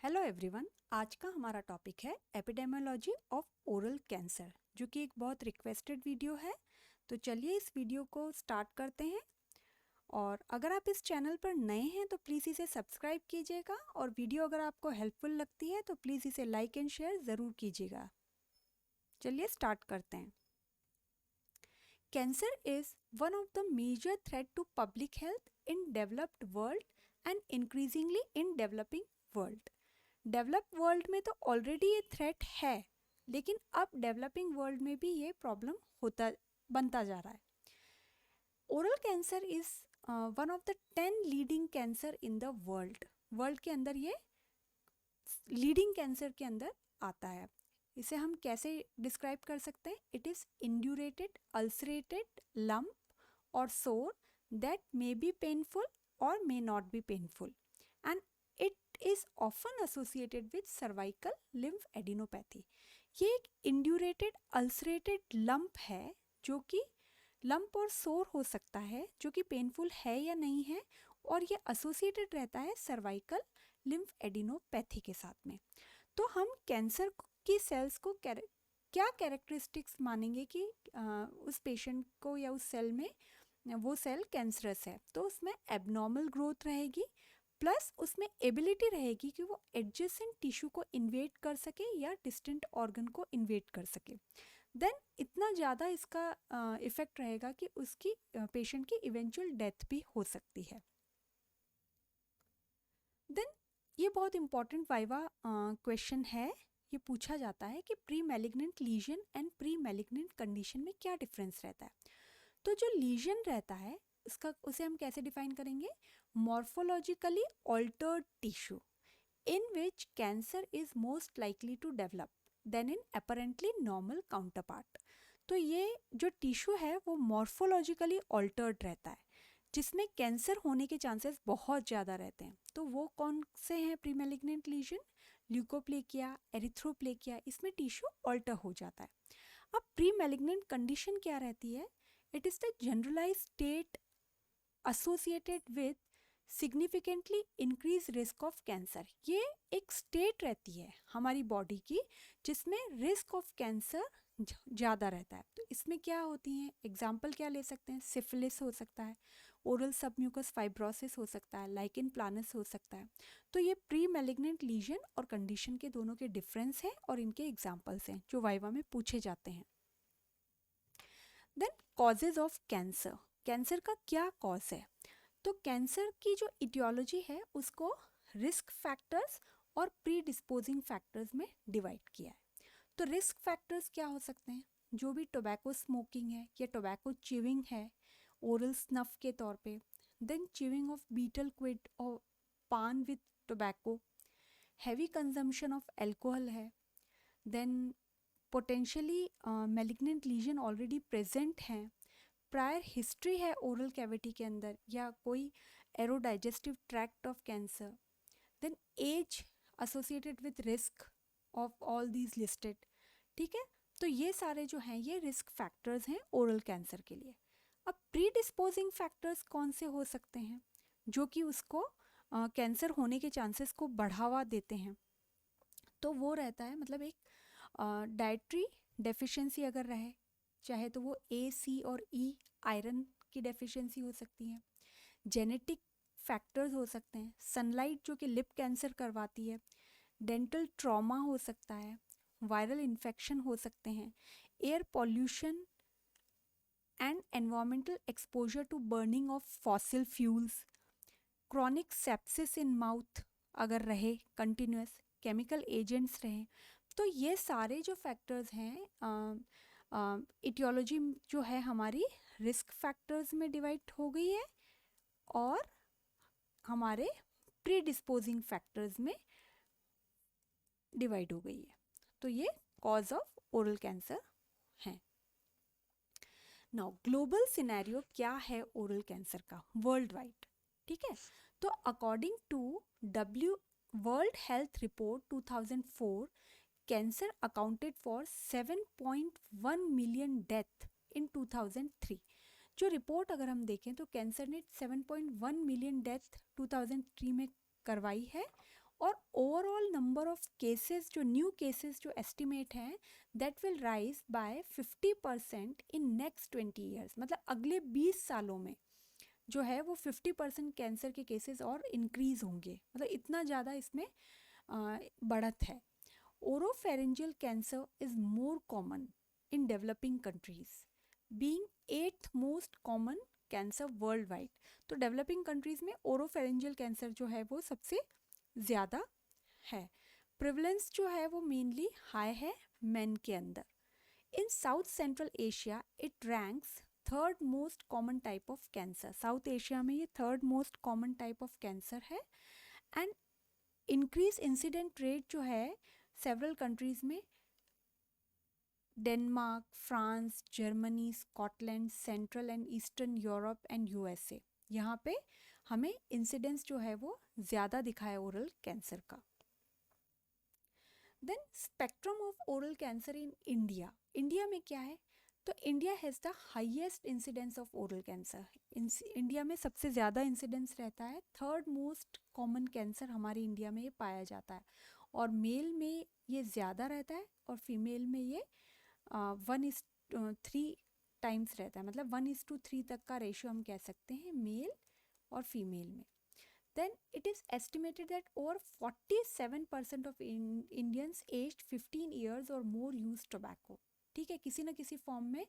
Hello everyone, आज का हमारा टॉपिक है एपिडेमियोलॉजी ऑफ ओरल कैंसर, जो कि एक बहुत रिक्वेस्टेड वीडियो है। तो चलिए इस वीडियो को स्टार्ट करते हैं। और अगर आप इस चैनल पर नए हैं तो प्लीज़ इसे सब्सक्राइब कीजिएगा, और वीडियो अगर आपको हेल्पफुल लगती है तो प्लीज़ इसे लाइक एंड शेयर ज़रूर कीजिएगा। चलिए स्टार्ट करते हैं। Cancer is one of the major threat to public health in developed world and increasingly in developing world. Develop world में तो ऑलरेडी ये थ्रेट है, लेकिन अब डेवलपिंग वर्ल्ड में भी ये प्रॉब्लम बनता जा रहा है। Oral cancer is one of the 10 leading cancer in the world के अंदर ये लीडिंग कैंसर के अंदर आता है। इसे हम कैसे डिस्क्राइब कर सकते हैं? इट इज इंड्यूरेटेड अल्सरेटेड लम्प और सोर दैट मे बी पेनफुल और may not be painful, and is often associated with cervical lymphadenopathy। ये एक इंड्यूरेटेड अल्सरेटेड लंप है, जो कि लंप और सोर हो सकता है, जो कि पेनफुल है या नहीं है, और ये एसोसिएटेड रहता है सर्वाइकल लिम्फेडेनोपैथी के साथ में। तो हम कैंसर की सेल्स को क्या कैरेक्टरिस्टिक्स मानेंगे कि उस पेशेंट को या उस सेल में वो सेल कैंसरस है? तो उसमें एबनॉर्मल ग्रोथ रहेगी, प्लस उसमें एबिलिटी रहेगी कि वो एडजेसेंट टिश्यू को इन्वेट कर सके या डिस्टेंट ऑर्गन को इन्वेट कर सके। देन इतना ज़्यादा इसका इफ़ेक्ट रहेगा कि उसकी पेशेंट की इवेंचुअल डेथ भी हो सकती है। देन ये बहुत इंपॉर्टेंट वाइवा क्वेश्चन है। ये पूछा जाता है कि pre malignant lesion and pre malignant condition में क्या डिफरेंस रहता है। तो जो लीजन रहता है उसे हम कैसे डिफाइन करेंगे? Morphologically altered tissue in which cancer is most likely to develop than in apparently normal counterpart. तो ये जो टिश्यू है वो मॉर्फोलॉजिकली ऑल्टर्ड रहता है, जिसमें कैंसर होने के चांसेस बहुत ज़्यादा रहते हैं। तो वो कौन से हैं प्री मैलिग्नेंट लीजन? ल्यूकोप्लेकिया, एरिथ्रोप्लेकिया, इसमें टिश्यू ऑल्टर हो जाता है। अब प्री मैलिग्नेंट कंडीशन क्या रहती है? It is the generalise state associated with significantly increased risk of cancer। ये एक स्टेट रहती है हमारी बॉडी की जिसमें रिस्क ऑफ कैंसर ज़्यादा रहता है। तो इसमें क्या होती हैं? एग्जाम्पल क्या ले सकते हैं? सिफिलिस हो सकता है, ओरल सबम्यूकस फाइब्रोसिस हो सकता है, लाइकेन प्लानस हो सकता है। तो ये प्री मैलिग्नेंट लीजन और कंडीशन के दोनों के डिफरेंस हैं और इनके एग्जाम्पल्स हैं जो वाइवा में पूछे जाते हैं। Then causes of cancer. Cancer का क्या कॉज है? तो कैंसर की जो इटियोलॉजी है उसको रिस्क फैक्टर्स और प्री डिस्पोजिंग फैक्टर्स में डिवाइड किया है। तो रिस्क फैक्टर्स क्या हो सकते हैं? जो भी टोबैको स्मोकिंग है या टोबैको च्यूइंग है ओरल स्नफ के तौर पे, then chewing of betel quid और paan with tobacco, heavy consumption of alcohol है, then potentially malignant lesion already present हैं, प्रायर हिस्ट्री है ओरल कैविटी के अंदर, या कोई aerodigestive tract of cancer, then age associated with risk of all these listed. ठीक है, तो ये सारे जो हैं ये रिस्क फैक्टर्स हैं ओरल कैंसर के लिए। अब प्री डिस्पोजिंग फैक्टर्स कौन से हो सकते हैं जो कि उसको कैंसर होने के चांसेस को बढ़ावा देते हैं? तो वो रहता है, मतलब एक डाइट्री डेफिशिएंसी अगर रहे, चाहे तो वो ए, सी और ई आयरन की डेफिशिएंसी हो सकती है, जेनेटिक फैक्टर्स हो सकते हैं, सनलाइट जो कि लिप कैंसर करवाती है, डेंटल ट्रॉमा हो सकता है, वायरल इन्फेक्शन हो सकते हैं, air pollution and environmental exposure to burning of fossil fuels, chronic sepsis in mouth अगर रहे कंटिन्यूस, केमिकल एजेंट्स रहें। तो ये सारे जो फैक्टर्स हैं, इटियोलॉजी जो है हमारी रिस्क फैक्टर्स में डिवाइड हो गई है और हमारे प्री डिस्पोजिंग फैक्टर्स में डिवाइड हो गई है। तो ये कॉज ऑफ ओरल कैंसर है। नाउ ग्लोबल सिनेरियो क्या है ओरल कैंसर का वर्ल्ड वाइड? ठीक है, तो according to W world health report 2004, cancer accounted for 7.1 million death in 2003। जो रिपोर्ट अगर हम देखें तो कैंसर ने 7.1 मिलियन डेथ 2003 में करवाई है, और ओवरऑल नंबर ऑफ केसेस, जो न्यू केसेस जो एस्टिमेट हैं, that will rise by 50% in next 20 years. मतलब अगले 20 सालों में जो है वो 50% कैंसर के केसेस और इंक्रीज होंगे। मतलब इतना ज़्यादा इसमें बढ़त है। Oropharyngeal cancer is more common in developing countries, being 8th most common cancer world wide. तो डेवलपिंग कंट्रीज में ओरोफेरेंजियल कैंसर जो है वो सबसे ज़्यादा है। प्रिवलेंस जो है वो मेनली हाई है मेन के अंदर। In south central Asia it ranks third most common type of cancer. South Asia में ये third most common type of cancer है। एंड इंक्रीज इंसिडेंट रेट जो है सेवरल कंट्रीज में, Denmark, France, Germany, Scotland, central and eastern Europe and USA, यहाँ पे हमें incidence जो है वो ज़्यादा दिखा है ओरल कैंसर का। Then spectrum of oral cancer in India. India में क्या है? तो India has the highest incidence of oral cancer. India में सबसे ज़्यादा इंसिडेंस रहता है। थर्ड मोस्ट कॉमन कैंसर हमारे इंडिया में ये पाया जाता है, और मेल में ये ज़्यादा रहता है और फीमेल में ये 1:3 टाइम्स रहता है। मतलब 1:3 तक का रेशियो हम कह सकते हैं मेल और फीमेल में। Then it is estimated that over 47% of Indians aged 15 years or more use tobacco। ठीक है, किसी ना किसी फॉर्म में,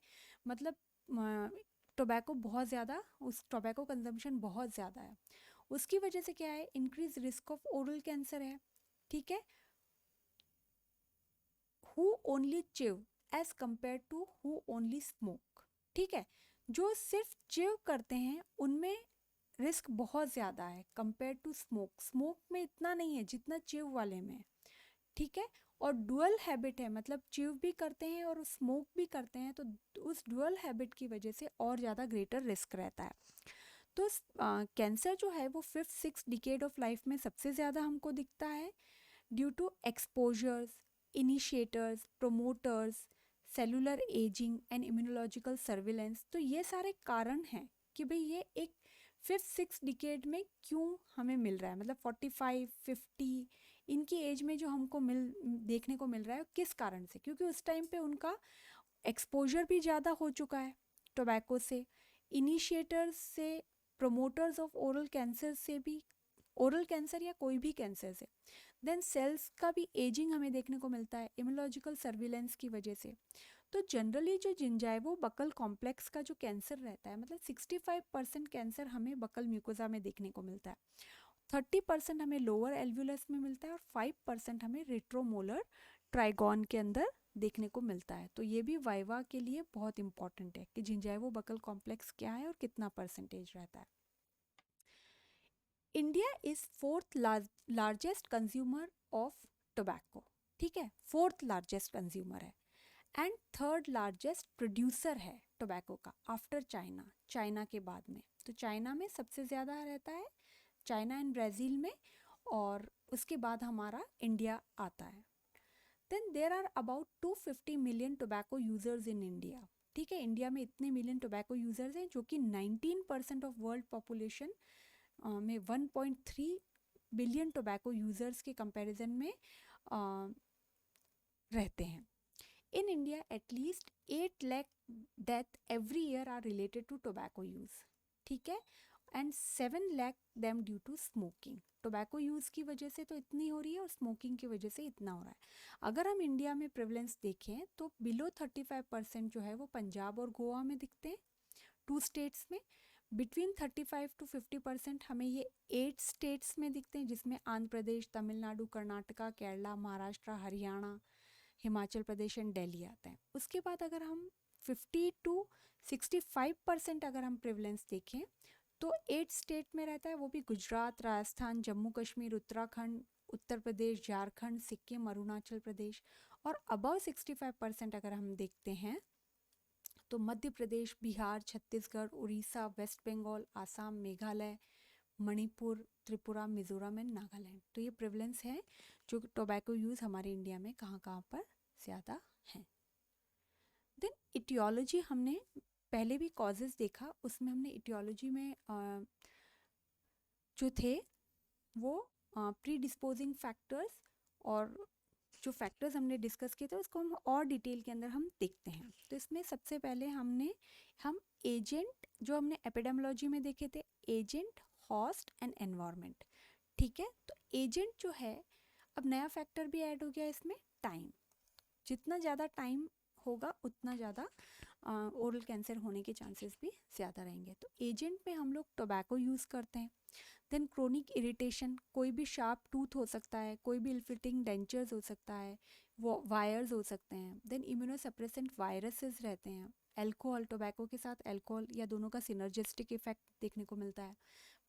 मतलब टोबैको बहुत ज़्यादा, उस टोबैको कंजम्पशन बहुत ज़्यादा है। उसकी वजह से क्या है? Increase risk of oral cancer है। ठीक है, who only chew as compare to who only smoke. ठीक है, जो सिर्फ चिव करते हैं उनमें रिस्क बहुत ज़्यादा है कंपेयर टू स्मोक। स्मोक में इतना नहीं है जितना चिव वाले में है। ठीक है, और डुअल हैबिट है, मतलब चिव भी करते हैं और स्मोक भी करते हैं, तो उस डुअल हैबिट की वजह से और ज़्यादा ग्रेटर रिस्क रहता है। तो कैंसर जो है वो 5th-6th डिकेड ऑफ लाइफ में सबसे ज़्यादा हमको दिखता है, due to exposures, initiators, promoters, cellular ageing and immunological surveillance. तो ये सारे कारण हैं कि भाई ये एक 5th-6th डिकेड में क्यों हमें मिल रहा है। मतलब 45-50 इनकी एज में जो हमको देखने को मिल रहा है, किस कारण से? क्योंकि उस टाइम पे उनका एक्सपोजर भी ज़्यादा हो चुका है टोबैको से, इनिशिएटर्स से, प्रोमोटर्स ऑफ ओरल कैंसर से भी, ओरल कैंसर या कोई भी कैंसर से। देन सेल्स का भी एजिंग हमें देखने को मिलता है इम्यूनोलॉजिकल सर्विलेंस की वजह से। तो जनरली जो जिंजाइवो बकल कॉम्प्लेक्स का जो कैंसर रहता है, मतलब 65% कैंसर हमें बकल म्यूकोजा में देखने को मिलता है, 30% हमें लोअर एल्वुलस में मिलता है और 5% हमें रेट्रोमोलर ट्राइगॉन के अंदर देखने को मिलता है। तो ये भी वाइवा के लिए बहुत इंपॉर्टेंट है कि जिंजाइवो बकल कॉम्प्लेक्स क्या है और कितना परसेंटेज रहता है। India is 4th largest consumer of tobacco. ठीक है, 4th लार्जेस्ट कंज्यूमर है एंड 3rd लार्जेस्ट प्रोड्यूसर है टोबैको का आफ्टर चाइना, चाइना के बाद में। तो चाइना में सबसे ज़्यादा रहता है, चाइना एंड ब्राज़ील में, और उसके बाद हमारा इंडिया आता है। Then there are about 250 million tobacco users in India. ठीक है, इंडिया में इतने मिलियन टोबैको यूज़र्स हैं, जो कि 19% ऑफ वर्ल्ड पॉपुलेशन में 1.3 बिलियन टोबैको यूज़र्स के कंपैरिजन में रहते हैं। In India, at least 8 lakh death every year are related to tobacco use. ठीक है, and 7 lakh them due to smoking. Tobacco use की वजह से तो इतनी हो रही है और स्मोकिंग की वजह से इतना हो रहा है। अगर हम इंडिया में प्रेवलेंस देखें तो बिलो 35% जो है वो पंजाब और गोवा में दिखते हैं, 2 स्टेट्स में। बिटवीन 35 to 50% हमें ये 8 स्टेट्स में दिखते हैं, जिसमें आंध्र प्रदेश, तमिलनाडु, कर्नाटका, केरला, महाराष्ट्र, हरियाणा, हिमाचल प्रदेश एंड दिल्ली आते हैं। उसके बाद अगर हम 50 to 65% अगर हम प्रेवलेंस देखें तो 8 स्टेट में रहता है, वो भी गुजरात, राजस्थान, जम्मू कश्मीर, उत्तराखंड, उत्तर प्रदेश, झारखंड, सिक्किम, अरुणाचल प्रदेश। और अबव 65% अगर हम देखते हैं तो मध्य प्रदेश, बिहार, छत्तीसगढ़, उड़ीसा, वेस्ट बंगाल, आसाम, मेघालय, मणिपुर, त्रिपुरा, मिजोरम एंड नागालैंड। तो ये प्रेवलेंस है जो टोबैको यूज़ हमारे इंडिया में कहाँ कहाँ पर ज़्यादा है। देन इटियोलॉजी, हमने पहले भी कॉजेज़ देखा, उसमें हमने इटियोलॉजी में जो थे वो प्री डिस्पोजिंग फैक्टर्स और जो फैक्टर्स हमने डिस्कस किए थे उसको हम और डिटेल के अंदर हम देखते हैं। तो इसमें सबसे पहले हम एजेंट जो हमने एपिडेमियोलॉजी में देखे थे, एजेंट, होस्ट एंड एनवायरनमेंट। ठीक है, तो एजेंट जो है, अब नया फैक्टर भी ऐड हो गया इसमें, टाइम। जितना ज़्यादा टाइम होगा उतना ज़्यादा ओरल कैंसर होने के चांसेस भी ज़्यादा रहेंगे। तो एजेंट में हम लोग टोबैको यूज़ करते हैं। देन क्रोनिक इरिटेशन, कोई भी शार्प टूथ हो सकता है, कोई भी इल फिटिंग डेंचर्स हो सकता है, वो वायर्स हो सकते हैं। देन इम्यूनोसप्रेसेंट वायरसेस रहते हैं। एल्कोहल, टोबैको के साथ एल्कोहल या दोनों का सिनर्जिस्टिक इफेक्ट देखने को मिलता है।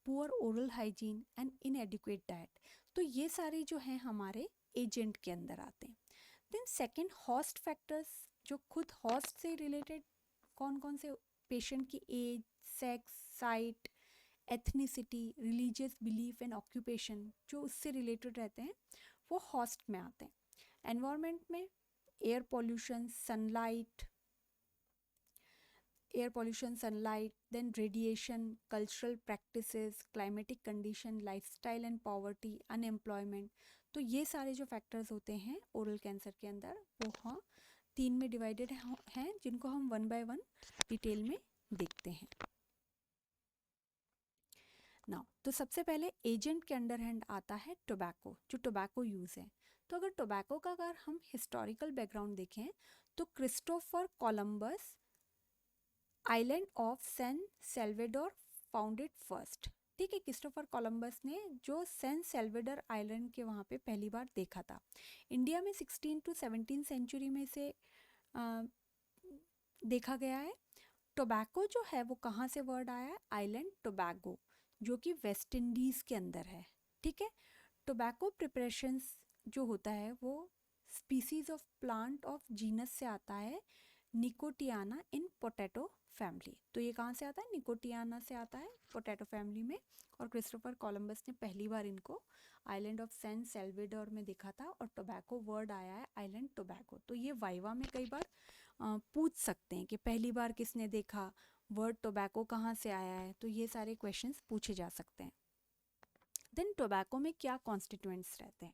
Poor oral hygiene and इनएडिक्वेट diet, तो ये सारे जो हैं हमारे एजेंट के अंदर आते हैं। देन सेकेंड, हॉस्ट फैक्टर्स, जो खुद हॉस्ट से रिलेटेड कौन कौन से, पेशेंट की age, sex, site, ethnicity, religious belief and occupation, जो उससे रिलेटेड रहते हैं वो हॉस्ट में आते हैं। एनवायरनमेंट में air pollution, sunlight, then radiation, cultural practices, climatic condition, lifestyle and poverty, unemployment. तो ये सारे जो फैक्टर्स होते हैं ओरल कैंसर के अंदर वो हाँ 3 में डिवाइडेड हैं, जिनको हम 1 बाय 1 डिटेल में देखते हैं। नाउ तो सबसे पहले एजेंट के अंडर हैंड आता है टोबैको, जो टोबैको यूज़ है। तो अगर टोबैको का अगर हम हिस्टोरिकल बैकग्राउंड देखें तो Christopher Columbus island of San Salvador founded first. ठीक है, क्रिस्टोफर कोलंबस ने जो सैन सेल्वेडोर आइलैंड के वहाँ पे पहली बार देखा था। इंडिया में 16 to 17 सेंचुरी में से देखा गया है। टोबैको जो है वो कहाँ से वर्ड आया है, आइलैंड टोबैगो, जो कि वेस्ट इंडीज़ के अंदर है। ठीक है, टोबैको प्रिपरेशंस जो होता है वो species of plant of genus से आता है, निकोटियाना इन पोटैटो फैमिली। तो ये कहाँ से आता है, निकोटियाना से आता है पोटैटो फैमिली में। और क्रिस्टोफर कोलंबस ने पहली बार इनको आइलैंड ऑफ सैन सेल्वेडोर में देखा था, और टोबैको वर्ड आया है आइलैंड टोबैको। तो ये वाइवा में कई बार पूछ सकते हैं कि पहली बार किसने देखा, वर्ड टोबैको कहाँ से आया है, तो ये सारे क्वेश्चंस पूछे जा सकते हैं। देन टोबैको में क्या कॉन्स्टिट्यूएंट्स रहते हैं,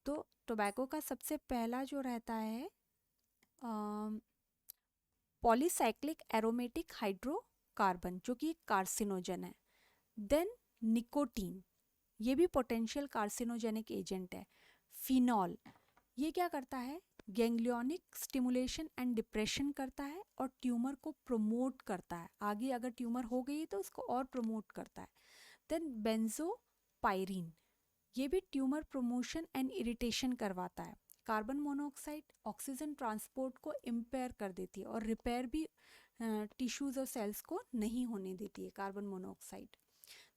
तो टोबैको का सबसे पहला जो रहता है पॉलीसाइक्लिक एरोमेटिक हाइड्रोकार्बन, जो कि एक कार्सिनोजन है। देन निकोटीन, ये भी पोटेंशियल कार्सिनोजेनिक एजेंट है। फिनॉल, ये क्या करता है, गैंग्लियोनिक स्टिमुलेशन एंड डिप्रेशन करता है और ट्यूमर को प्रमोट करता है, आगे अगर ट्यूमर हो गई है तो उसको और प्रमोट करता है। देन बेंजोपायरीन, ये भी ट्यूमर प्रमोशन एंड इरिटेशन करवाता है। कार्बन मोनोऑक्साइड ऑक्सीजन ट्रांसपोर्ट को इम्पेयर कर देती है और रिपेयर भी टिश्यूज और सेल्स को नहीं होने देती है carbon monoxide.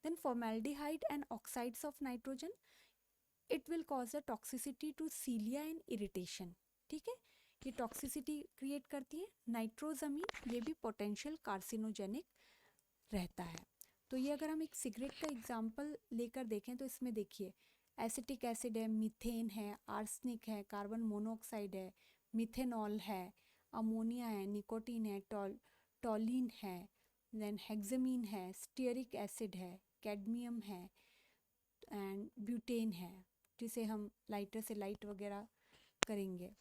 Then formaldehyde and oxides of nitrogen, it will cause a toxicity to cilia and irritation. ठीक है, ये टॉक्सिसिटी क्रिएट करती है। नाइट्रोजमीन, ये भी पोटेंशियल कार्सिनोजेनिक रहता है। तो ये अगर हम एक सिगरेट का एग्जांपल लेकर देखें तो इसमें देखिए एसिटिक एसिड है, मीथेन है, आर्सेनिक है, कार्बन मोनोऑक्साइड है, मिथेनॉल है, अमोनिया है, निकोटीन है, टॉलिन है, देन हेक्सामीन है, स्टीयरिक एसिड है, कैडमियम है एंड ब्यूटेन है, जिसे हम लाइटर से लाइट वगैरह करेंगे।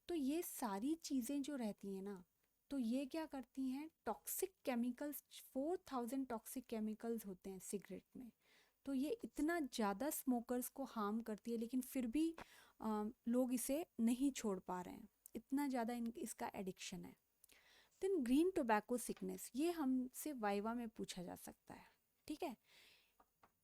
तो ये सारी चीज़ें जो रहती हैं ना, तो ये क्या करती हैं, टॉक्सिक केमिकल्स, 4000 टॉक्सिक केमिकल्स होते हैं सिगरेट में। तो ये इतना ज़्यादा स्मोकर्स को हार्म करती है, लेकिन फिर भी लोग इसे नहीं छोड़ पा रहे हैं, इतना ज़्यादा इसका एडिक्शन है। देन ग्रीन टोबैको सिकनेस, ये हमसे वाइवा में पूछा जा सकता है। ठीक है,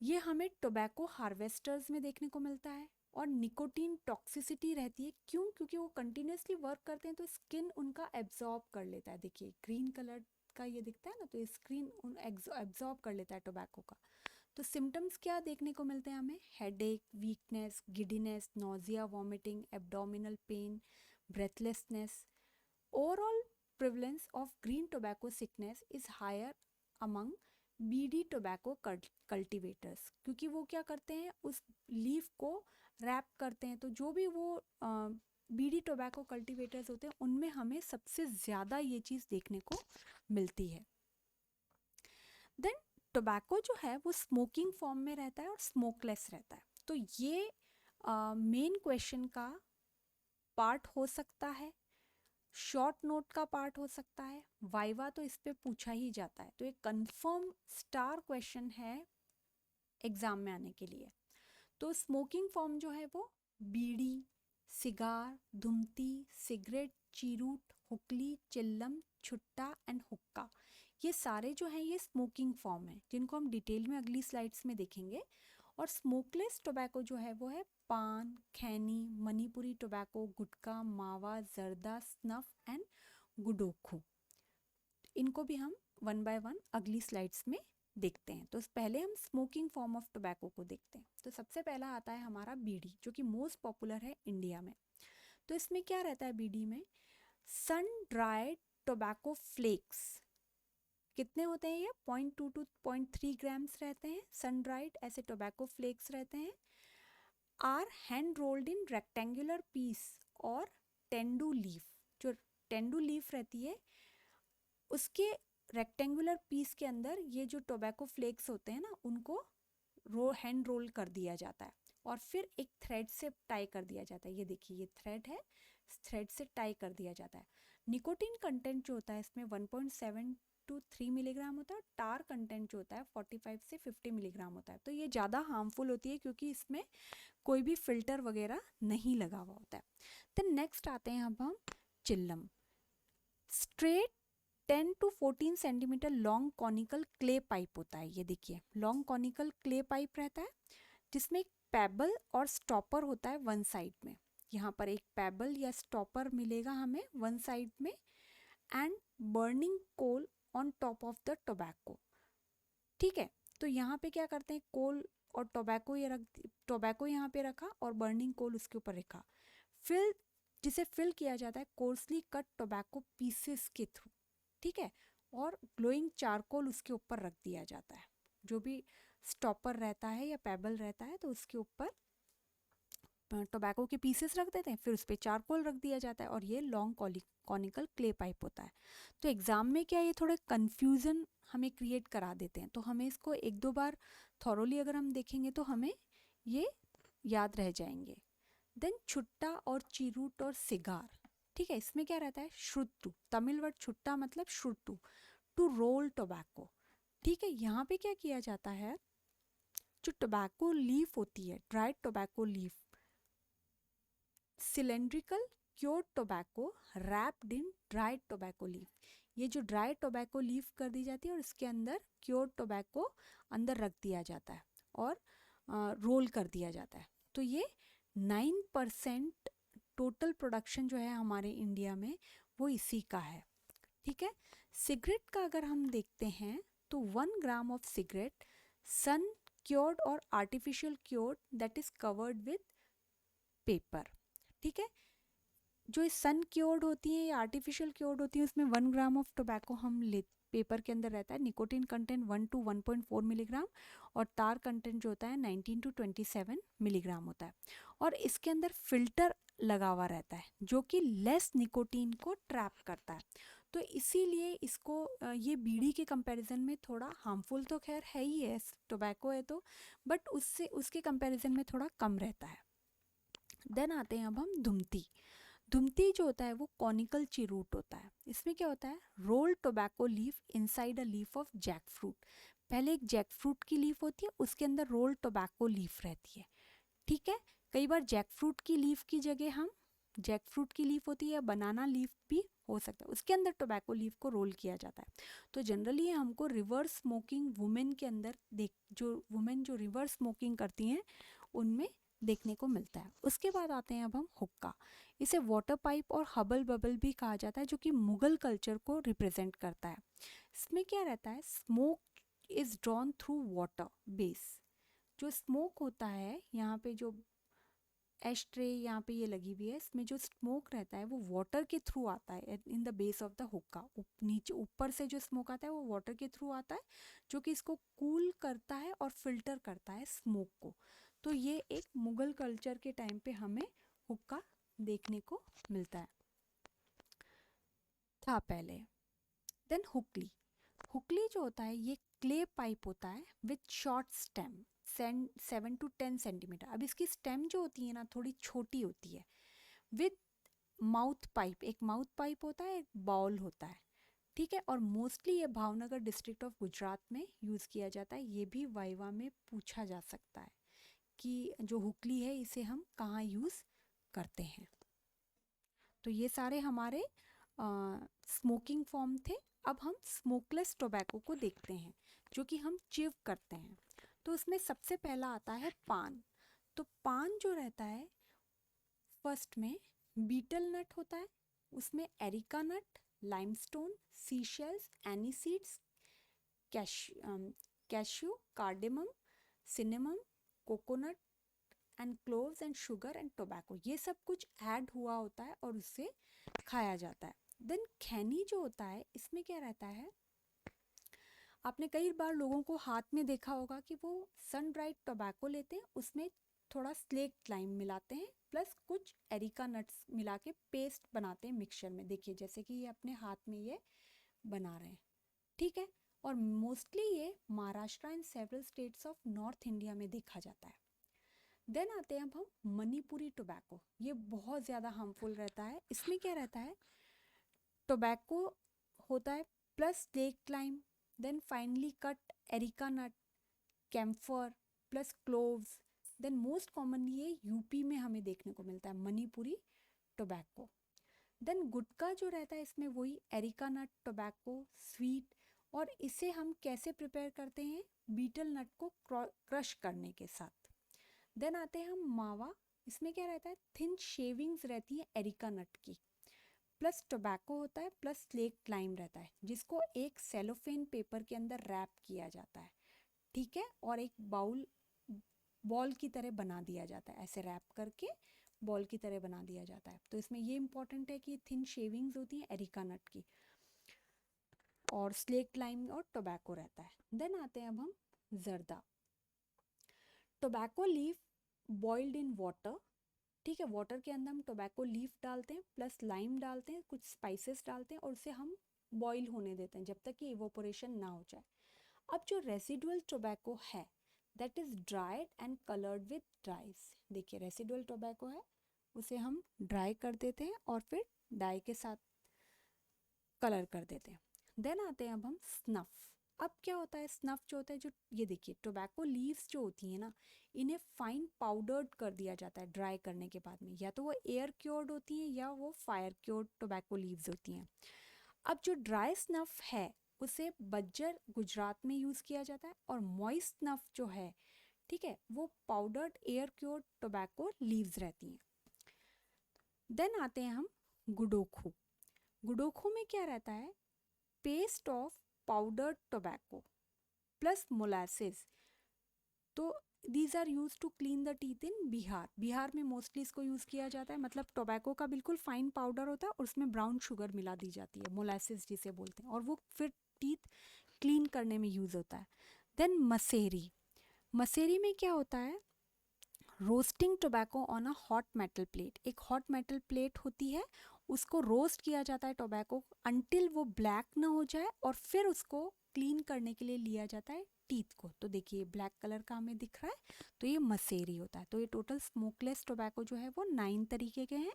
ये हमें टोबैको हार्वेस्टर्स में देखने को मिलता है और निकोटीन टॉक्सिसिटी रहती है। क्यों, क्योंकि वो कंटिन्यूसली वर्क करते हैं तो स्किन उनका एब्जॉर्ब कर लेता है। देखिए ग्रीन कलर का ये दिखता है ना, तो स्किन एब्जॉर्ब कर लेता है टोबैको का। तो सिम्टम्स क्या देखने को मिलते हैं हमें, headache, weakness, giddiness, nausea, vomiting, abdominal pain, breathlessness. Overall prevalence of green tobacco sickness is higher among bidi tobacco cultivators, क्योंकि वो क्या करते हैं, उस लीफ को रैप करते हैं। तो जो भी वो बीडी टोबैको कल्टीवेटर्स होते हैं उनमें हमें सबसे ज़्यादा ये चीज़ देखने को मिलती है। देन टोबैको जो है वो स्मोकिंग फॉर्म में रहता है और स्मोकलेस रहता है। तो ये मेन क्वेश्चन का पार्ट हो सकता है, शॉर्ट नोट का पार्ट हो सकता है, वाइवा तो इस पे पूछा ही जाता है। तो ये कंफर्म स्टार क्वेश्चन है एग्जाम में आने के लिए। तो स्मोकिंग फॉर्म जो है वो बीड़ी, सिगार, धुमती, सिगरेट, चीरूट, हुक्ली, चिल्लम, छुट्टा एंड हुक्का, ये सारे जो हैं ये स्मोकिंग फॉर्म है, जिनको हम डिटेल में अगली स्लाइड्स में देखेंगे। और स्मोकलेस टोबैको जो है वो है पान, खैनी, मणिपुरी टोबैको, गुटखा, मावा, जर्दा, स्नफ एंड गुडोखू। इनको भी हम वन बाय वन अगली स्लाइड्स में देखते हैं। तो पहले हम स्मोकिंग फॉर्म ऑफ टोबैको को देखते हैं। तो सबसे पहला आता है हमारा बीड़ी, जो कि मोस्ट पॉपुलर है इंडिया में। तो इसमें क्या रहता है बीड़ी में, सन ड्राइड टोबैको फ्लेक्स। कितने होते हैं ये, 0.2 to 0.3 ग्राम्स रहते हैं सन ड्राइड ऐसे टोबैको फ्लेक्स रहते हैं। Are hand rolled in rectangular piece और टेंडू लीफ। जो टेंडू लीफ रहती है उसके रेक्टेंगुलर पीस के अंदर ये जो टोबैको फ्लेक्स होते हैं ना, उनको हैंड रोल कर दिया जाता है और फिर एक थ्रेड से टाई कर दिया जाता है। ये देखिए ये थ्रेड है, थ्रेड से टाई कर दिया जाता है। निकोटीन कंटेंट जो होता है इसमें 1.7 to 3 मिलीग्राम होता है। टार कंटेंट जो होता है 45 से 50 मिलीग्राम होता है। तो ये ज़्यादा हार्मफुल होती है क्योंकि इसमें कोई भी फिल्टर वगैरह नहीं लगा हुआ होता है। देन नेक्स्ट आते हैं अब हम chillum. Straight 10 to 14 centimetre long conical clay pipe होता है। ये देखिए लॉन्ग कॉनिकल क्ले पाइप रहता है जिसमें एक पेबल और स्टॉपर होता है वन साइड में। यहाँ पर एक पेबल या स्टॉपर मिलेगा हमें वन साइड में, and burning coal on top of the tobacco. ठीक है, तो यहाँ पे क्या करते हैं, कोल और टोबैको यहाँ पे रखा और बर्निंग कोल उसके ऊपर रखा। जिसे फिल किया जाता है कोर्सली कट टोबैको पीसेस के थ्रू। ठीक है, और ग्लोइंग चारकोल उसके ऊपर रख दिया जाता है। जो भी स्टॉपर रहता है या पेबल रहता है तो उसके ऊपर टोबैको के पीसेस रख देते हैं, फिर उस पर चारकोल रख दिया जाता है और ये लॉन्ग कॉनिकल क्ले पाइप होता है। तो एग्ज़ाम में क्या ये थोड़े कन्फ्यूज़न हमें क्रिएट करा देते हैं, तो हमें इसको एक दो बार थॉरोली अगर हम देखेंगे तो हमें ये याद रह जाएंगे। देन छुट्टा और चिरूट और सिगार। ठीक है, इसमें क्या रहता है, श्रुतु, तमिल वर्ड छुट्टा मतलब श्रुतु, टू रोल टोबैको। ठीक है, यहाँ पे क्या किया जाता है, जो टोबैको लीफ होती है, dried tobacco leaf, cylindrical cured tobacco wrapped in dried tobacco leaf. ये जो ड्राइड टोबैको लीफ कर दी जाती है और इसके अंदर क्योर्ड टोबैको अंदर रख दिया जाता है और रोल कर दिया जाता है। तो ये 9% टोटल प्रोडक्शन जो है हमारे इंडिया में वो इसी का है। ठीक है, सिगरेट का अगर हम देखते हैं तो 1 gram of cigarette sun cured और artificial cured that is covered with paper. ठीक है, जो सन क्योर्ड होती है या आर्टिफिशियल क्योर्ड होती है उसमें 1 ग्राम ऑफ टोबैको हम पेपर के अंदर रहता है। निकोटीन कंटेंट 1 to 1.4 मिलीग्राम और तार कंटेंट जो होता है 19 to 27 मिलीग्राम होता है। और इसके अंदर फिल्टर लगा हुआ रहता है जो कि लेस निकोटीन को ट्रैप करता है। तो इसीलिए इसको ये बीड़ी के कंपैरिजन में थोड़ा हार्मफुल तो खैर है ही है, टोबैको है तो, बट उसके कंपैरिजन में थोड़ा कम रहता है। देन आते हैं अब हम धुमती। धुमती जो होता है वो कॉनिकल चिरूट होता है। इसमें क्या होता है, rolled tobacco leaf inside a leaf of jackfruit. पहले एक जैक फ्रूट की लीफ होती है, उसके अंदर रोल्ड टोबैको लीफ रहती है। ठीक है, कई बार जैक फ्रूट की लीफ की जगह हम जैक फ्रूट की लीफ होती है या बनाना लीफ भी हो सकता है, उसके अंदर टोबैको लीफ को रोल किया जाता है। तो जनरली हमको रिवर्स स्मोकिंग वुमेन के अंदर जो वुमेन जो रिवर्स स्मोकिंग करती हैं उनमें देखने को मिलता है। उसके बाद आते हैं अब हम हुक्का। इसे वाटर पाइप और हबल बबल भी कहा जाता है, जो कि मुगल कल्चर को रिप्रेजेंट करता है। इसमें क्या रहता है, smoke is drawn through water base. जो स्मोक होता है, यहाँ पे जो एस्ट्रे यहाँ पे ये लगी हुई है, इसमें जो स्मोक रहता है वो वाटर के थ्रू आता है in the base of the हुक्का। नीचे ऊपर से जो स्मोक आता है वो वाटर के थ्रू आता है, जो कि इसको कूल करता है और फिल्टर करता है स्मोक को। तो ये एक मुगल कल्चर के टाइम पे हमें हुक्का देखने को मिलता है, था पहले। देन हुक्ली। हुक्ली जो होता है ये क्ले पाइप होता है with short stem. 7 to 10 centimetre. अब इसकी स्टेम जो होती है ना थोड़ी छोटी होती है, विथ माउथ पाइप, एक माउथ पाइप होता है, एक बाउल होता है, ठीक है। और मोस्टली ये भावनगर डिस्ट्रिक्ट ऑफ गुजरात में यूज़ किया जाता है। ये भी वाइवा में पूछा जा सकता है कि जो हुकली है इसे हम कहाँ यूज़ करते हैं। तो ये सारे हमारे स्मोकिंग फॉर्म थे। अब हम स्मोकलेस टोबैको को देखते हैं जो कि हम चिव करते हैं। तो उसमें सबसे पहला आता है पान। तो पान जो रहता है फर्स्ट में बीटल नट होता है, उसमें areca nut, limestone, seashells, aniseeds, cashew, cardamom, cinnamon, coconut and cloves and sugar and tobacco, ये सब कुछ ऐड हुआ होता है और उससे खाया जाता है। देन खैनी जो होता है इसमें क्या रहता है, आपने कई बार लोगों को हाथ में देखा होगा कि वो सन ड्राइड टोबैको लेते हैं, उसमें थोड़ा स्लेक लाइम मिलाते हैं प्लस कुछ एरिका नट्स मिला के पेस्ट बनाते हैं मिक्सचर में। देखिए जैसे कि ये अपने हाथ में ये बना रहे हैं, ठीक है। और मोस्टली ये Maharashtra and several states of north India में देखा जाता है। देन आते हैं अब हम मणिपुरी टोबैको। ये बहुत ज़्यादा हार्मफुल रहता है। इसमें क्या रहता है, टोबैको होता है plus slaked lime, then finely cut areca nut, camphor plus cloves. Then most commonly ये यूपी में हमें देखने को मिलता है मणिपुरी टोबैको। देन गुटका जो रहता है इसमें वही एरिका नट, टोबैको, स्वीट, और इसे हम कैसे प्रिपेयर करते हैं, बीटल नट को क्रश करने के साथ। देन आते हैं हम मावा। इसमें क्या रहता है, थिन शेविंग्स रहती है एरिका नट की, प्लस टोबैको होता है प्लस स्लेक लाइम रहता है, जिसको एक सेलोफेन पेपर के अंदर रैप किया जाता है, ठीक है। और एक बॉल की तरह बना दिया जाता है, ऐसे रैप करके बॉल की तरह बना दिया जाता है। तो इसमें ये इंपॉर्टेंट है कि थिन शेविंग्स होती हैं एरिका नट की, और स्लेक लाइम और टोबैको रहता है। देन आते हैं अब हम जर्दा। Tobacco leaf boiled in water, ठीक है। वाटर के अंदर हम टोबैको लीफ डालते हैं प्लस लाइम डालते हैं, कुछ स्पाइसेस डालते हैं और उसे हम बॉईल होने देते हैं जब तक कि इवोपोरेशन ना हो जाए। अब जो रेसिडुअल टोबैको है that is dried and coloured with Dryas. देखिए रेसिडुअल टोबैको है, उसे हम ड्राई कर देते हैं और फिर डाई के साथ कलर कर देते हैं। देन आते हैं अब हम स्नफ़। अब क्या होता है, स्नफ़ जो होता है, जो ये देखिए टोबैको लीव्स जो होती हैं ना, इन्हें फाइन पाउडर्ड कर दिया जाता है ड्राई करने के बाद में। या तो वो एयर क्योर्ड होती हैं या वो फायर क्योर्ड टोबैको लीव्स होती हैं। अब जो ड्राई स्नफ़ है उसे बज्जर गुजरात में यूज़ किया जाता है, और मॉइस्ट स्नफ़ जो है, ठीक है, वो powdered air cured tobacco leaves रहती हैं। देन आते हैं हम गुडोखो। गुडोखो में क्या रहता है, paste of powdered tobacco plus molasses. तो these are use to clean the teeth in Bihar. Bihar में मोस्टली इसको यूज़ किया जाता है, मतलब टोबैको का बिल्कुल फाइन पाउडर होता है और उसमें ब्राउन शुगर मिला दी जाती है, मोलासेस जिसे बोलते हैं, और वो फिर टीथ क्लीन करने में यूज़ होता है। देन मसेरी। मसेरी में क्या होता है, roasting tobacco on a hot metal plate. एक हॉट मेटल प्लेट होती है, उसको रोस्ट किया जाता है टोबैको अंटिल वो ब्लैक ना हो जाए, और फिर उसको क्लीन करने के लिए लिया जाता है टीथ को। तो देखिए ब्लैक कलर का हमें दिख रहा है, तो ये मसेरी होता है। तो ये टोटल स्मोकलेस टोबैको जो है वो 9 तरीके के हैं: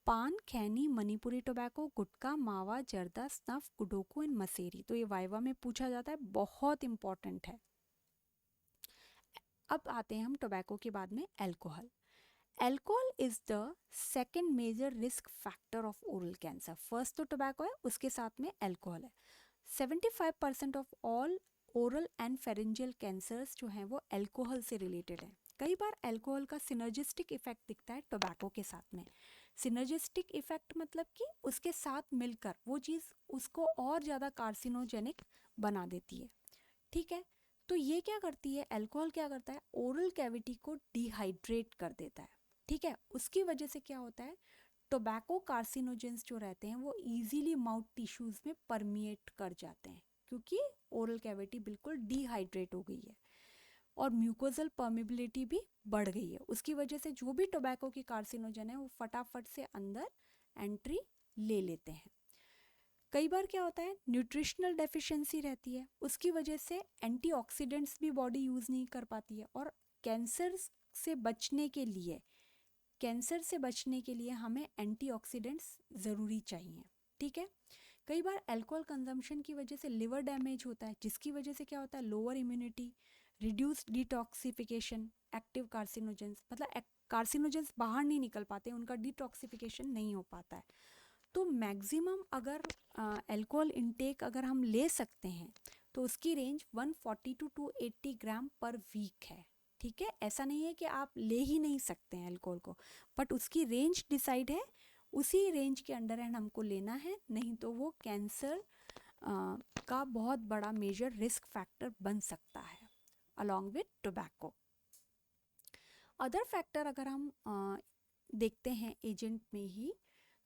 पान, खैनी, मणिपुरी टोबैको, गुटका, मावा, जर्दा, स्नफ, गुडोको एंड मसेरी। तो ये वाइवा में पूछा जाता है, बहुत इंपॉर्टेंट है। अब आते हैं हम टोबैको के बाद में alcohol. Alcohol is the second major risk factor of oral cancer. First तो टोबैको है, उसके साथ में अल्कोहल है। 75% of all oral and pharyngeal cancers जो हैं वो अल्कोहल से रिलेटेड हैं। कई बार अल्कोहल का सिनर्जिस्टिक इफेक्ट दिखता है टोबैको के साथ में। सिनर्जिस्टिक इफेक्ट मतलब कि उसके साथ मिलकर वो चीज़ उसको और ज़्यादा कार्सिनोजेनिक बना देती है, ठीक है। तो ये क्या करती है, अल्कोहल क्या करता है, ओरल कैविटी को डिहाइड्रेट कर देता है, ठीक है। उसकी वजह से क्या होता है, टोबैको कार्सिनोजेंस जो रहते हैं वो इजीली माउथ टिश्यूज़ में परमिएट कर जाते हैं, क्योंकि ओरल कैविटी बिल्कुल डिहाइड्रेट हो गई है और म्यूकोजल परमिबिलिटी भी बढ़ गई है। उसकी वजह से जो भी टोबैको की कार्सिनोजन है वो फटाफट से अंदर एंट्री ले लेते हैं। कई बार क्या होता है, न्यूट्रिशनल डेफिशिएंसी रहती है, उसकी वजह से एंटीऑक्सीडेंट्स भी बॉडी यूज़ नहीं कर पाती है। और कैंसर से बचने के लिए कैंसर से बचने के लिए हमें एंटीऑक्सीडेंट्स ज़रूरी चाहिए। ठीक है। कई बार अल्कोहल कंजम्पशन की वजह से लिवर डैमेज होता है, जिसकी वजह से क्या होता है, lower immunity, reduce detoxification, active carcinogens, मतलब कार्सिनोजेंस बाहर नहीं निकल पाते, उनका डिटॉक्सिफिकेशन नहीं हो पाता है। तो मैक्सिमम अगर अल्कोहल इनटेक अगर हम ले सकते हैं तो उसकी रेंज 140 टू 280 ग्राम पर वीक है। ठीक है, ऐसा नहीं है कि आप ले ही नहीं सकते हैं अल्कोहल को, बट उसकी रेंज डिसाइड है, उसी रेंज के अंडर एंड हमको लेना है, नहीं तो वो कैंसर का बहुत बड़ा मेजर रिस्क फैक्टर बन सकता है along with tobacco. Other factor अगर हम देखते हैं एजेंट में ही,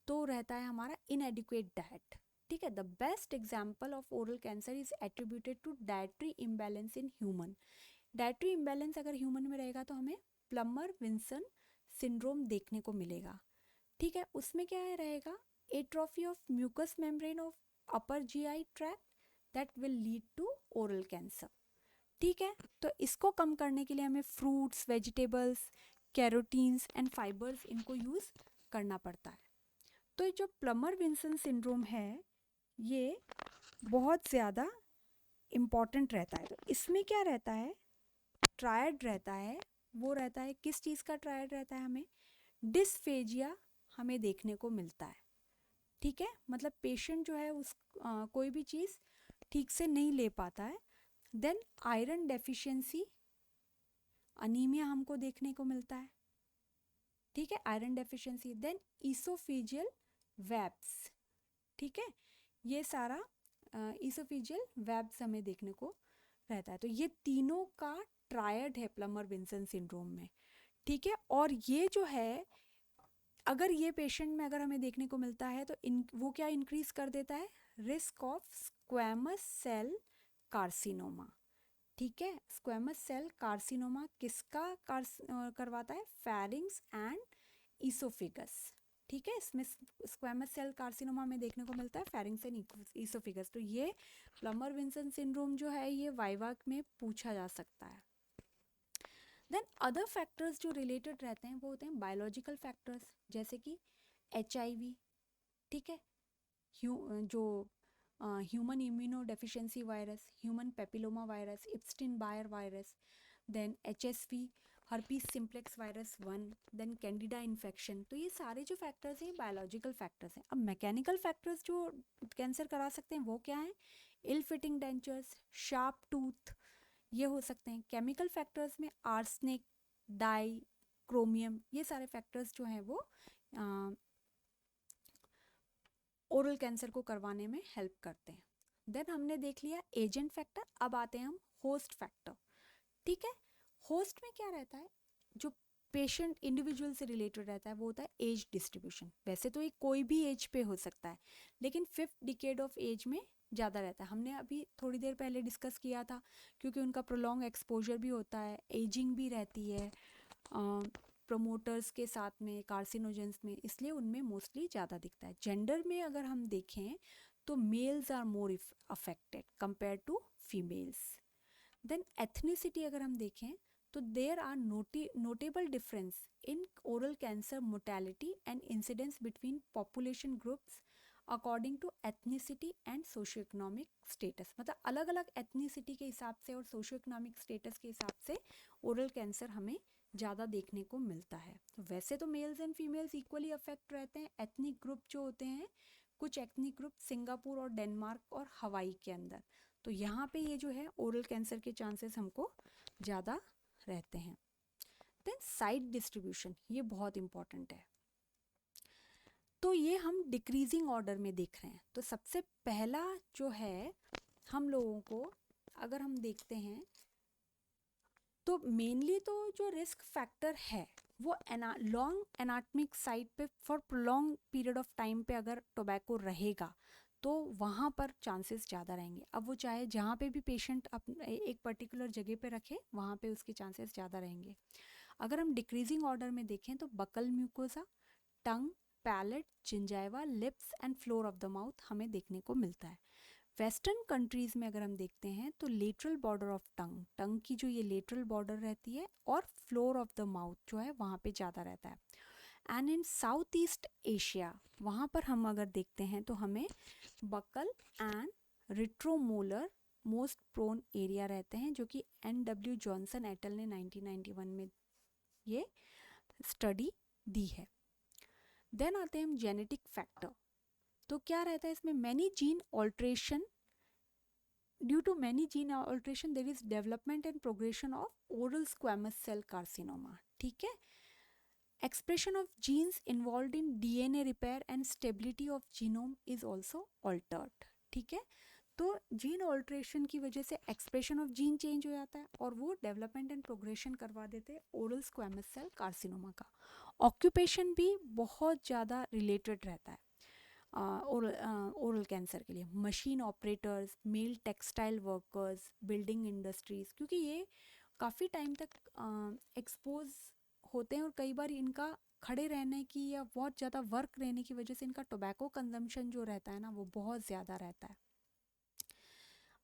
तो रहता है हमारा इनएडिक्वेट डाइट। ठीक है, the best example of oral cancer is attributed to dietary imbalance in human. Dietary imbalance अगर ह्यूमन में रहेगा तो हमें प्लमर विंसन सिंड्रोम देखने को मिलेगा। ठीक है, उसमें क्या है रहेगा, atrophy of mucous membrane of upper GI tract that will lead to oral cancer. ठीक है, तो इसको कम करने के लिए हमें fruits, vegetables, carotenes and fibres, इनको यूज़ करना पड़ता है। तो जो प्लमर विंसन सिंड्रोम है ये बहुत ज़्यादा इम्पॉर्टेंट रहता है। तो इसमें क्या रहता है, ट्रायड रहता है, वो रहता है किस चीज़ का ट्रायड रहता है, हमें डिस्फेजिया हमें देखने को मिलता है। ठीक है, मतलब पेशेंट जो है उस कोई भी चीज़ ठीक से नहीं ले पाता है। देन आयरन डेफिशिएंसी, अनीमिया हमको देखने को मिलता है। ठीक है, iron deficiency, then oesophageal webs. ठीक है, ये सारा ईसोफेजियल वेब्स हमें देखने को रहता है। तो ये तीनों का ट्रायड है प्लमर विंसन सिंड्रोम में। ठीक है, और ये जो है अगर ये पेशेंट में अगर हमें देखने को मिलता है तो वो क्या इंक्रीज कर देता है, risk of squamous cell carcinoma. ठीक है, स्क्वैमस सेल कार्सिनोमा किसका करवाता है, फेरिंग्स एंड ईसोफेगस। ठीक है, इसमें स्क्वैमस सेल कार्सिनोमा में देखने को मिलता है फेरिंग्स एंड ईसोफेगस। तो ये प्लमर विंसन सिंड्रोम जो है ये वाइवा में पूछा जा सकता है। देन अदर फैक्टर्स जो रिलेटेड रहते हैं वो होते हैं बायोलॉजिकल फैक्टर्स, जैसे कि HIV। ठीक है, जो human immunodeficiency virus, human papilloma virus, Epstein Barr virus, then HSV, herpes simplex virus 1, then candida infection. तो ये सारे जो फैक्टर्स हैं बायोलॉजिकल फैक्टर्स हैं। अब मैकेनिकल फैक्टर्स जो कैंसर करा सकते हैं वो क्या हैं, ill fitting dentures, sharp tooth, ये हो सकते हैं। केमिकल फैक्टर्स में आर्सेनिक, डाई, क्रोमियम, ये सारे फैक्टर्स जो हैं वो ओरल कैंसर को करवाने में हेल्प करते हैं। देन हमने देख लिया एजेंट फैक्टर, अब आते हैं हम होस्ट फैक्टर। ठीक है, होस्ट में क्या रहता है, जो पेशेंट इंडिविजुअल से रिलेटेड रहता है वो होता है एज डिस्ट्रीब्यूशन। वैसे तो ये कोई भी एज पे हो सकता है, लेकिन 5th डिकेड ऑफ एज में ज़्यादा रहता है। हमने अभी थोड़ी देर पहले डिस्कस किया था, क्योंकि उनका प्रोलॉन्ग एक्सपोजर भी होता है, एजिंग भी रहती है प्रोमोटर्स के साथ में, कार्सिनोजेंस में, इसलिए उनमें मोस्टली ज़्यादा दिखता है। जेंडर में अगर हम देखें तो males are more affected compare to females. Then ethnicity अगर हम देखें तो there are notable difference in oral cancer mortality and incidence between population groups according to ethnicity and socio economic status. मतलब अलग अलग एथनिसिटी के हिसाब से और सोशियो इकोनॉमिक स्टेटस के हिसाब से ओरल कैंसर हमें ज़्यादा देखने को मिलता है। तो वैसे तो mails and females equally affect रहते हैं। एथनिक ग्रुप जो होते हैं, कुछ एथनिक ग्रुप सिंगापुर और डेनमार्क और हवाई के अंदर, तो यहाँ पे ये जो है ओरल कैंसर के चांसेस हमको ज़्यादा रहते हैं। देन साइट डिस्ट्रीब्यूशन, ये बहुत इम्पॉर्टेंट है। तो ये हम डिक्रीजिंग ऑर्डर में देख रहे हैं। तो सबसे पहला जो है हम लोगों को अगर हम देखते हैं तो मेनली तो जो रिस्क फैक्टर है वो लॉन्ग एनाटमिक साइट पे for prolong period of time पे अगर टोबैको रहेगा तो वहाँ पर चांसेस ज़्यादा रहेंगे। अब वो चाहे जहाँ पे भी पेशेंट एक पर्टिकुलर जगह पे रखे वहाँ पे उसके चांसेस ज़्यादा रहेंगे। अगर हम डिक्रीजिंग ऑर्डर में देखें तो buccal mucosa, tongue, palate, gingiva, lips and floor of the mouth हमें देखने को मिलता है। वेस्टर्न कंट्रीज़ में अगर हम देखते हैं तो लेटरल बॉर्डर ऑफ टंग, टंग की जो ये लेटरल बॉर्डर रहती है, और फ्लोर ऑफ द माउथ जो है वहाँ पे ज़्यादा रहता है। And in south east Asia, वहाँ पर हम अगर देखते हैं तो हमें buccal and retromolar most prone area रहते हैं, जो कि NW जॉनसन एटल ने 1991 में ये स्टडी दी है। देन आते हैं हम जेनेटिक फैक्टर। तो क्या रहता है इसमें, many gene alteration, due to many gene alteration there is development and progression of oral squamous cell carcinoma. ठीक है, expression of genes involved in DNA repair and stability of genome is also altered। ठीक है, तो gene alteration की वजह से expression of gene change हो जाता है और वो डेवलपमेंट एंड प्रोग्रेशन करवा देते हैं ओरल स्क्वैमस सेल कार्सिनोमा का। ऑक्यूपेशन भी बहुत ज़्यादा रिलेटेड रहता है ओरल कैंसर के लिए। Machine operators, male textile workers, building industries, क्योंकि ये काफ़ी टाइम तक एक्सपोज होते हैं और कई बार इनका खड़े रहने की या बहुत ज़्यादा वर्क रहने की वजह से इनका टोबैको कंजम्पशन जो रहता है ना, वो बहुत ज़्यादा रहता है।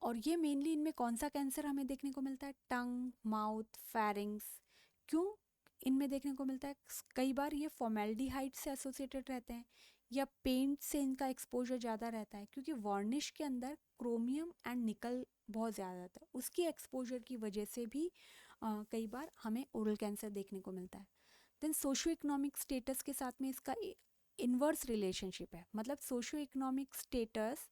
और ये मेनली इनमें कौन सा कैंसर हमें देखने को मिलता है, टंग, माउथ, फेरिंग्स। क्यों इनमें देखने को मिलता है, कई बार ये फॉर्मेल्डिहाइड से एसोसिएटेड रहते हैं या पेंट से इनका एक्सपोजर ज़्यादा रहता है, क्योंकि वार्निश के अंदर क्रोमियम एंड निकल बहुत ज़्यादा रहता है, उसकी एक्सपोजर की वजह से भी कई बार हमें ओरल कैंसर देखने को मिलता है। देन सोशो इकोनॉमिक स्टेटस के साथ में इसका इन्वर्स रिलेशनशिप है, मतलब सोशो इकोनॉमिक स्टेटस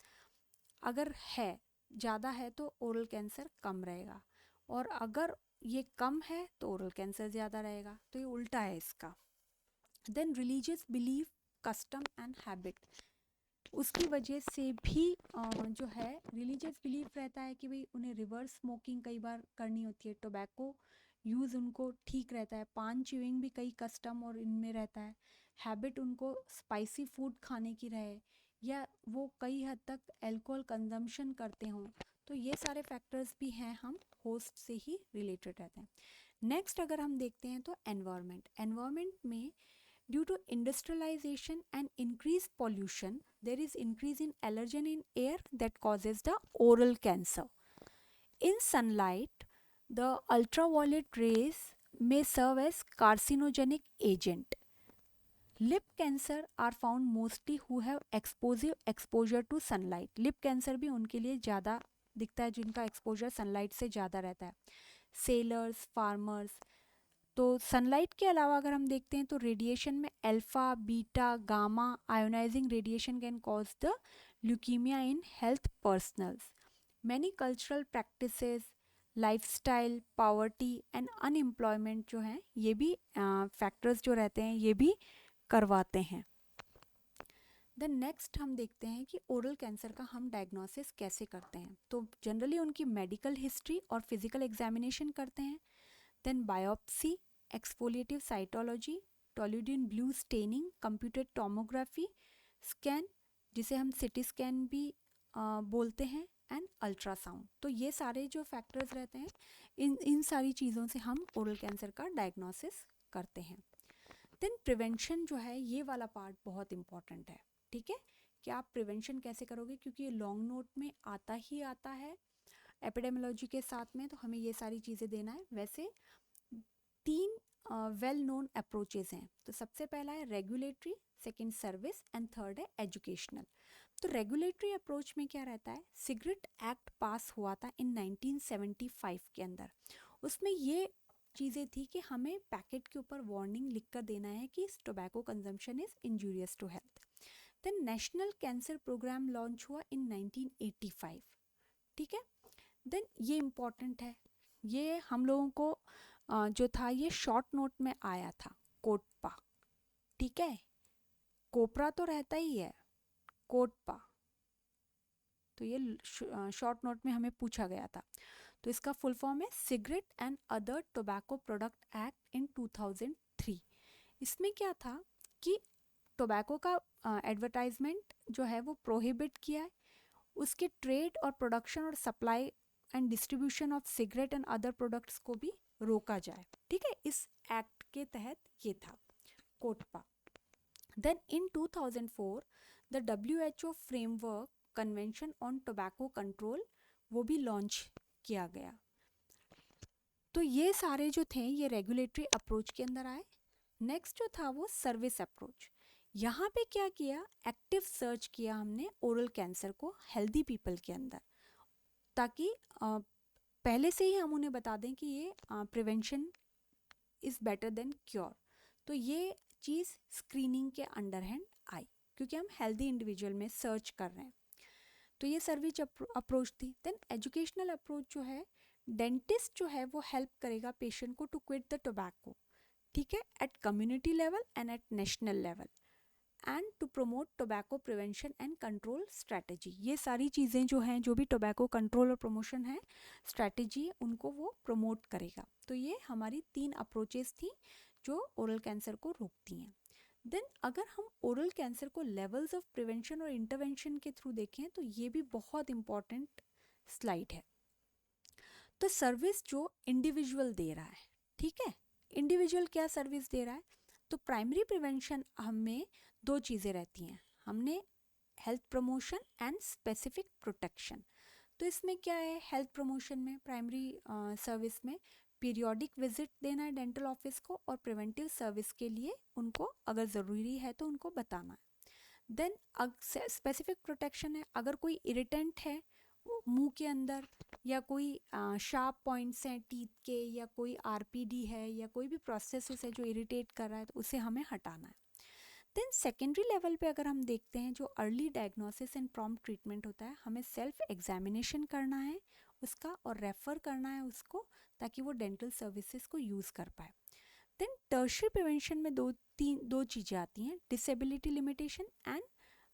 अगर है ज़्यादा है तो ओरल कैंसर कम रहेगा, और अगर ये कम है तो ओरल कैंसर ज़्यादा रहेगा, तो ये उल्टा है इसका। Then religious belief, custom and habit, उसकी वजह से भी जो है रिलीजियस बिलीफ रहता है कि भाई उन्हें रिवर्स स्मोकिंग कई बार करनी होती है, टोबैको यूज़ उनको ठीक रहता है, पान च्यूइंग भी कई कस्टम और इनमें रहता है, हैबिट उनको स्पाइसी फूड खाने की रहे, या वो कई हद तक अल्कोहल कंजम्पशन करते हों, तो ये सारे फैक्टर्स भी हैं, हम होस्ट से ही रिलेटेड रहते हैं। नेक्स्ट अगर हम देखते हैं तो एनवायरनमेंट, एनवायरनमेंट में due to industrialization and increased pollution, there is increase in allergen in air that causes the oral cancer. In sunlight, the ultraviolet rays may serve as carcinogenic agent. Lip cancer are found mostly who have exposure to sunlight. Lip cancer भी उनके लिए ज़्यादा दिखता है जिनका exposure sunlight से ज़्यादा रहता है। Sellers, farmers. तो सनलाइट के अलावा अगर हम देखते हैं तो रेडिएशन में alpha, beta, gamma ionising radiation can cause the leukaemia in health personnels. Many cultural practices, lifestyle, poverty and unemployment जो हैं, ये भी फैक्टर्स जो रहते हैं ये भी करवाते हैं। देन नेक्स्ट हम देखते हैं कि ओरल कैंसर का हम डायग्नोसिस कैसे करते हैं। तो जनरली उनकी मेडिकल हिस्ट्री और फिजिकल एग्जामिनेशन करते हैं। Then biopsy, exfoliative cytology, toluidine blue staining, computed tomography, scan जिसे हम सिटी स्कैन भी बोलते हैं, एंड अल्ट्रासाउंड। तो ये सारे जो फैक्टर्स रहते हैं, इन सारी चीज़ों से हम ओरल कैंसर का डायग्नोसिस करते हैं। देन प्रिवेंशन जो है, ये वाला पार्ट बहुत इंपॉर्टेंट है। ठीक है, कि आप प्रिवेंशन कैसे करोगे, क्योंकि ये लॉन्ग नोट में आता ही आता है एपिडेमियोलॉजी के साथ में, तो हमें ये सारी चीज़ें देना है। वैसे 3 वेल नोन अप्रोचेज हैं। तो सबसे पहला है regulatory, second service and third है एजुकेशनल। तो रेगुलेटरी अप्रोच में क्या रहता है, सिगरेट एक्ट पास हुआ था इन 1975 के अंदर। उसमें ये चीज़ें थी कि हमें पैकेट के ऊपर वार्निंग लिख कर देना है कि tobacco consumption is injurious to health. Then national cancer programme launch हुआ इन 1985। ठीक है, देन ये इम्पॉर्टेंट है, ये हम लोगों को जो था ये शॉर्ट नोट में आया था, कोटपा। ठीक है, कोपरा तो रहता ही है, कोटपा, तो ये शॉर्ट नोट में हमें पूछा गया था। तो इसका फुल फॉर्म है cigarette and other tobacco product act in 2003। इसमें क्या था कि टोबैको का एडवर्टाइजमेंट जो है वो प्रोहिबिट किया है, उसके ट्रेड और प्रोडक्शन और supply and distribution of cigarette and other products को भी रोका जाए। ठीक है, इस एक्ट के तहत ये था COTPA. Then in 2004 the WHO framework convention on tobacco control वो भी लॉन्च किया गया। तो ये सारे जो थे ये रेगुलेटरी अप्रोच के अंदर आए। नेक्स्ट जो था वो सर्विस अप्रोच। यहाँ पे क्या किया, एक्टिव सर्च किया हमने ओरल कैंसर को हेल्दी पीपल के अंदर, ताकि पहले से ही हम उन्हें बता दें कि ये prevention is better than cure. तो ये चीज़ स्क्रीनिंग के अंडर हैंड आई, क्योंकि हम हेल्दी इंडिविजुअल में सर्च कर रहे हैं। तो ये सर्विस अप्रोच थी। देन एजुकेशनल अप्रोच जो है, डेंटिस्ट जो है वो हेल्प करेगा पेशेंट को टू क्विट द टोबैको, ठीक है, at community level and at national level, and to promote tobacco prevention and control strategy. ये सारी चीज़ें जो हैं, जो भी टोबैको कंट्रोल और प्रमोशन है स्ट्रैटेजी, उनको वो प्रमोट करेगा। तो ये हमारी 3 अप्रोचेस थी जो ओरल कैंसर को रोकती हैं। देन अगर हम ओरल कैंसर को लेवल्स ऑफ प्रिवेंशन और इंटरवेंशन के थ्रू देखें तो ये भी बहुत इंपॉर्टेंट स्लाइड है। तो सर्विस जो इंडिविजुअल दे रहा है, ठीक है, इंडिविजुअल क्या सर्विस दे रहा है, तो प्राइमरी प्रिवेंशन हमें 2 चीज़ें रहती हैं, हमने health promotion and specific protection. तो इसमें क्या है, हेल्थ प्रमोशन में प्राइमरी सर्विस में पीरियोडिक विजिट देना है डेंटल ऑफिस को, और प्रिवेंटिव सर्विस के लिए उनको अगर ज़रूरी है तो उनको बताना है। देन स्पेसिफिक प्रोटेक्शन है, अगर कोई इरिटेंट है मुंह के अंदर, या कोई शार्प पॉइंट्स हैं टीथ के, या कोई आरपीडी है, या कोई भी प्रोसेस है जो इरिटेट कर रहा है, तो उसे हमें हटाना है। देन सेकेंडरी लेवल पे अगर हम देखते हैं, जो early diagnosis and prompt treatment होता है, हमें सेल्फ एग्जामिनेशन करना है उसका और रेफ़र करना है उसको, ताकि वो डेंटल सर्विसेज को यूज़ कर पाए। देन टर्शियरी प्रिवेंशन में दो चीज़ें आती हैं, डिसेबिलिटी लिमिटेशन एंड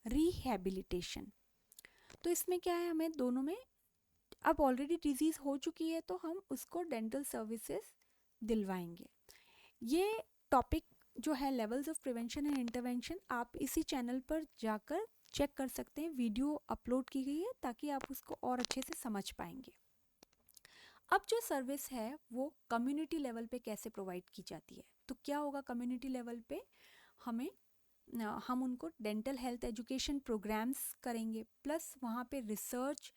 रिहैबिलिटेशन। तो इसमें क्या है, हमें दोनों में, अब ऑलरेडी डिजीज़ हो चुकी है तो हम उसको डेंटल सर्विसेज दिलवाएंगे। ये टॉपिक जो है levels of prevention and intervention, आप इसी चैनल पर जाकर चेक कर सकते हैं, वीडियो अपलोड की गई है, ताकि आप उसको और अच्छे से समझ पाएंगे। अब जो सर्विस है वो कम्युनिटी लेवल पे कैसे प्रोवाइड की जाती है, तो क्या होगा कम्युनिटी लेवल पे, हम उनको डेंटल हेल्थ एजुकेशन प्रोग्राम्स करेंगे, प्लस वहाँ पे रिसर्च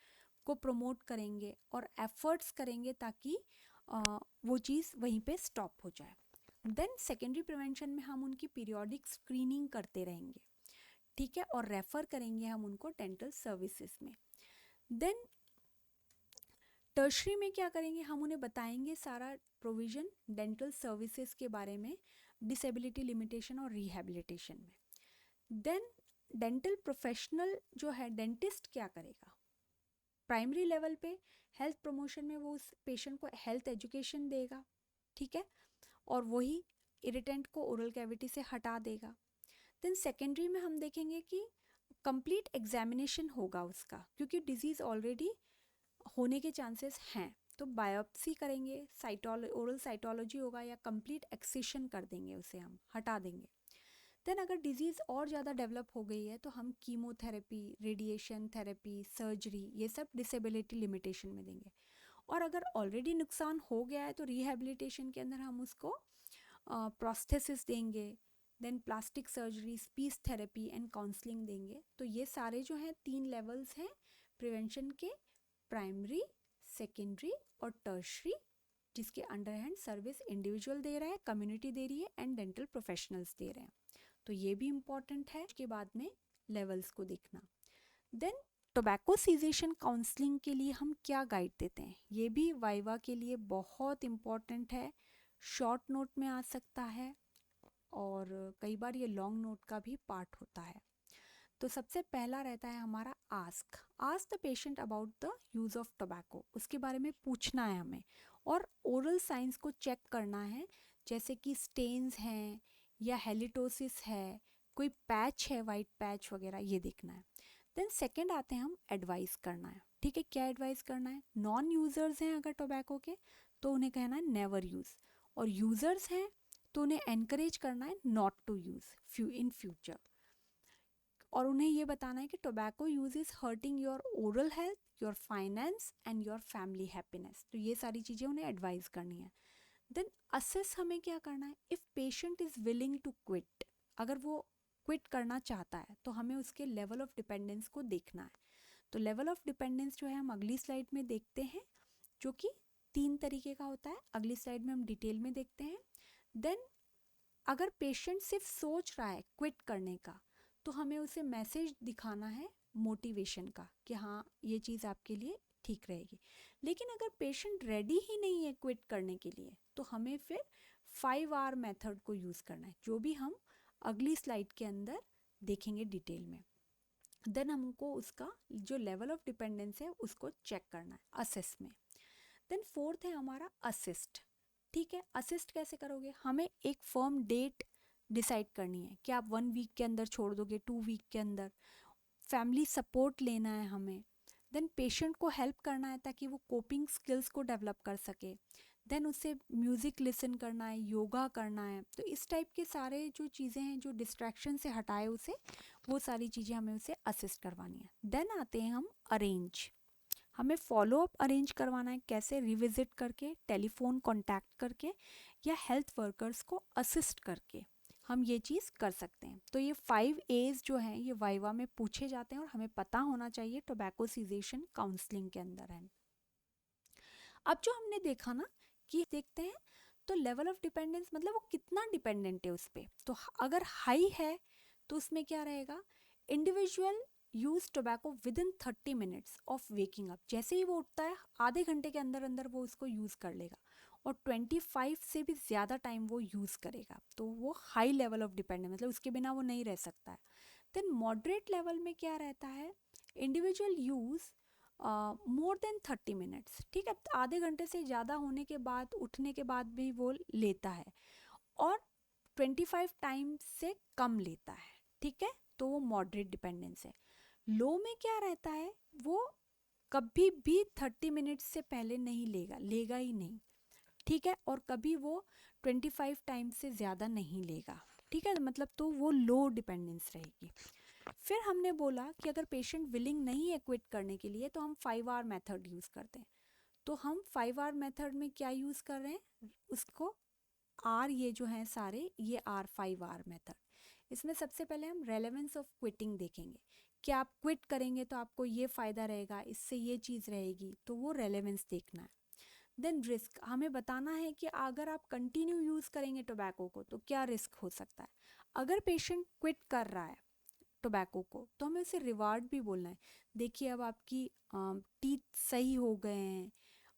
को प्रमोट करेंगे और एफर्ट्स करेंगे, ताकि वो चीज़ वहीं पे स्टॉप हो जाए। देन सेकेंडरी प्रिवेंशन में हम उनकी पीरियोडिक स्क्रीनिंग करते रहेंगे, ठीक है, और रेफ़र करेंगे हम उनको डेंटल सर्विसेज में। देन टर्शरी में क्या करेंगे, हम उन्हें बताएंगे सारा प्रोविज़न डेंटल सर्विसेज के बारे में, डिसेबिलिटी लिमिटेशन और रिहैबिलिटेशन में। देन डेंटल प्रोफेशनल जो है, डेंटिस्ट क्या करेगा, प्राइमरी लेवल पे हेल्थ प्रमोशन में वो उस पेशेंट को हेल्थ एजुकेशन देगा, ठीक है, और वही इरिटेंट को ओरल कैविटी से हटा देगा। देन सेकेंडरी में हम देखेंगे कि कंप्लीट एग्जामिनेशन होगा उसका, क्योंकि डिजीज़ ऑलरेडी होने के चांसेस हैं, तो बायोप्सी करेंगे, ओरल साइटोलॉजी होगा, या कंप्लीट एक्सिशन कर देंगे, उसे हम हटा देंगे। देन अगर डिजीज़ और ज़्यादा डेवलप हो गई है तो हम कीमोथेरेपी, रेडिएशन थेरेपी, सर्जरी, ये सब डिसेबिलिटी लिमिटेशन में देंगे। और अगर ऑलरेडी नुकसान हो गया है तो रिहैबिलिटेशन के अंदर हम उसको प्रोस्थेसिस देंगे, then plastic surgery, speech therapy and counselling देंगे। तो ये सारे जो हैं 3 लेवल्स हैं प्रिवेंशन के, प्राइमरी, सेकेंडरी और टर्शरी, जिसके अंडर हैंड सर्विस इंडिविजुअल दे रहा है, कम्युनिटी दे रही है एंड डेंटल प्रोफेशनल्स दे रहे हैं। तो ये भी इम्पॉर्टेंट है। उसके बाद में लेवल्स को देखना। देन टोबैको सीजेशन काउंसलिंग के लिए हम क्या गाइड देते हैं, ये भी वाइवा के लिए बहुत इम्पॉर्टेंट है, शॉर्ट नोट में आ सकता है और कई बार ये लॉन्ग नोट का भी पार्ट होता है। तो सबसे पहला रहता है हमारा ask the patient about the use of tobacco, उसके बारे में पूछना है हमें, और ओरल साइंस को चेक करना है, जैसे कि स्टेन्स हैं या हेलिटोसिस है, कोई पैच है, वाइट पैच वगैरह, ये देखना है। देन सेकंड आते हैं हम एडवाइस करना है, ठीक है, क्या एडवाइस करना है, नॉन यूज़र्स हैं अगर टोबैको के तो उन्हें कहना है नेवर यूज़, और यूज़र्स हैं तो उन्हें एनकरेज करना है not to use in future, और उन्हें ये बताना है कि tobacco use is hurting your oral health, your finance and your family happiness. तो ये सारी चीज़ें उन्हें एडवाइस करनी है। देन असेस हमें क्या करना है, if patient is willing to quit, अगर वो क्विट करना चाहता है तो हमें उसके लेवल ऑफ डिपेंडेंस को देखना है। तो लेवल ऑफ डिपेंडेंस जो है हम अगली स्लाइड में देखते हैं, जो कि 3 तरीके का होता है। अगली स्लाइड में हम डिटेल में देखते हैं। देन अगर पेशेंट सिर्फ सोच रहा है क्विट करने का, तो हमें उसे मैसेज दिखाना है मोटिवेशन का कि हाँ ये चीज़ आपके लिए ठीक रहेगी। लेकिन अगर पेशेंट रेडी ही नहीं है क्विट करने के लिए, तो हमें फिर 5R मेथड को यूज़ करना है, जो भी हम अगली स्लाइड के अंदर देखेंगे डिटेल में। देन हमको उसका जो लेवल ऑफ डिपेंडेंस है उसको चेक करना है असेस में। देन फोर्थ है हमारा असिस्ट। ठीक है, असिस्ट कैसे करोगे? हमें एक फर्म डेट डिसाइड करनी है कि आप 1 वीक के अंदर छोड़ दोगे, 2 वीक के अंदर। फैमिली सपोर्ट लेना है हमें। देन पेशेंट को हेल्प करना है ताकि वो कोपिंग स्किल्स को डेवलप कर सके। देन उसे म्यूज़िक लिसन करना है, योगा करना है। तो इस टाइप के सारे जो चीज़ें हैं जो डिस्ट्रैक्शन से हटाए उसे, वो सारी चीज़ें हमें उसे असिस्ट करवानी है। देन आते हैं हम अरेंज। हमें फॉलोअप अरेंज करवाना है, कैसे? रिविजिट करके, टेलीफोन कांटेक्ट करके, या हेल्थ वर्कर्स को असिस्ट करके हम ये चीज़ कर सकते हैं। तो ये 5 A's जो हैं ये वाइवा में पूछे जाते हैं और हमें पता होना चाहिए टोबैको सीजेशन काउंसलिंग के अंदर है। अब जो हमने देखा ना कि देखते हैं तो लेवल ऑफ डिपेंडेंस मतलब वो कितना डिपेंडेंट है उस पर। तो अगर हाई है तो उसमें क्या रहेगा? Individual use tobacco with in 30 minutes of waking up. जैसे ही वो उठता है आधे घंटे के अंदर अंदर वो उसको यूज़ कर लेगा, और 25 से भी ज़्यादा टाइम वो यूज़ करेगा। तो वो हाई लेवल ऑफ डिपेंडेंस, मतलब उसके बिना वो नहीं रह सकता है। देन मॉडरेट लेवल में क्या रहता है? Individual use more than 30 minutes. ठीक है, आधे घंटे से ज़्यादा होने के बाद, उठने के बाद भी वो लेता है, और 25 टाइम से कम लेता है। ठीक है, तो वो मॉडरेट डिपेंडेंस है। लो में क्या रहता है? वो कभी भी 30 मिनट्स से पहले नहीं लेगा, लेगा ही नहीं। ठीक है, और कभी वो 25 टाइम से ज़्यादा नहीं लेगा। ठीक है, मतलब तो वो लो डिपेंडेंस रहेगी। फिर हमने बोला कि अगर पेशेंट विलिंग नहीं है क्विट करने के लिए तो हम 5R मेथड यूज़ करते हैं। तो हम 5R मेथड में क्या यूज़ कर रहे हैं? उसको R, ये जो हैं सारे, ये R5R मेथड। इसमें सबसे पहले हम रेलेवेंस ऑफ क्विटिंग देखेंगे कि आप क्विट करेंगे तो आपको ये फ़ायदा रहेगा, इससे ये चीज़ रहेगी, तो वो रेलेवेंस देखना है। देन रिस्क, हमें बताना है कि अगर आप कंटिन्यू यूज़ करेंगे टोबैको को तो क्या रिस्क हो सकता है। अगर पेशेंट क्विट कर रहा है टोबैको को तो हमें उसे रिवार्ड भी बोलना है। देखिए अब आपकी टीथ सही हो गए हैं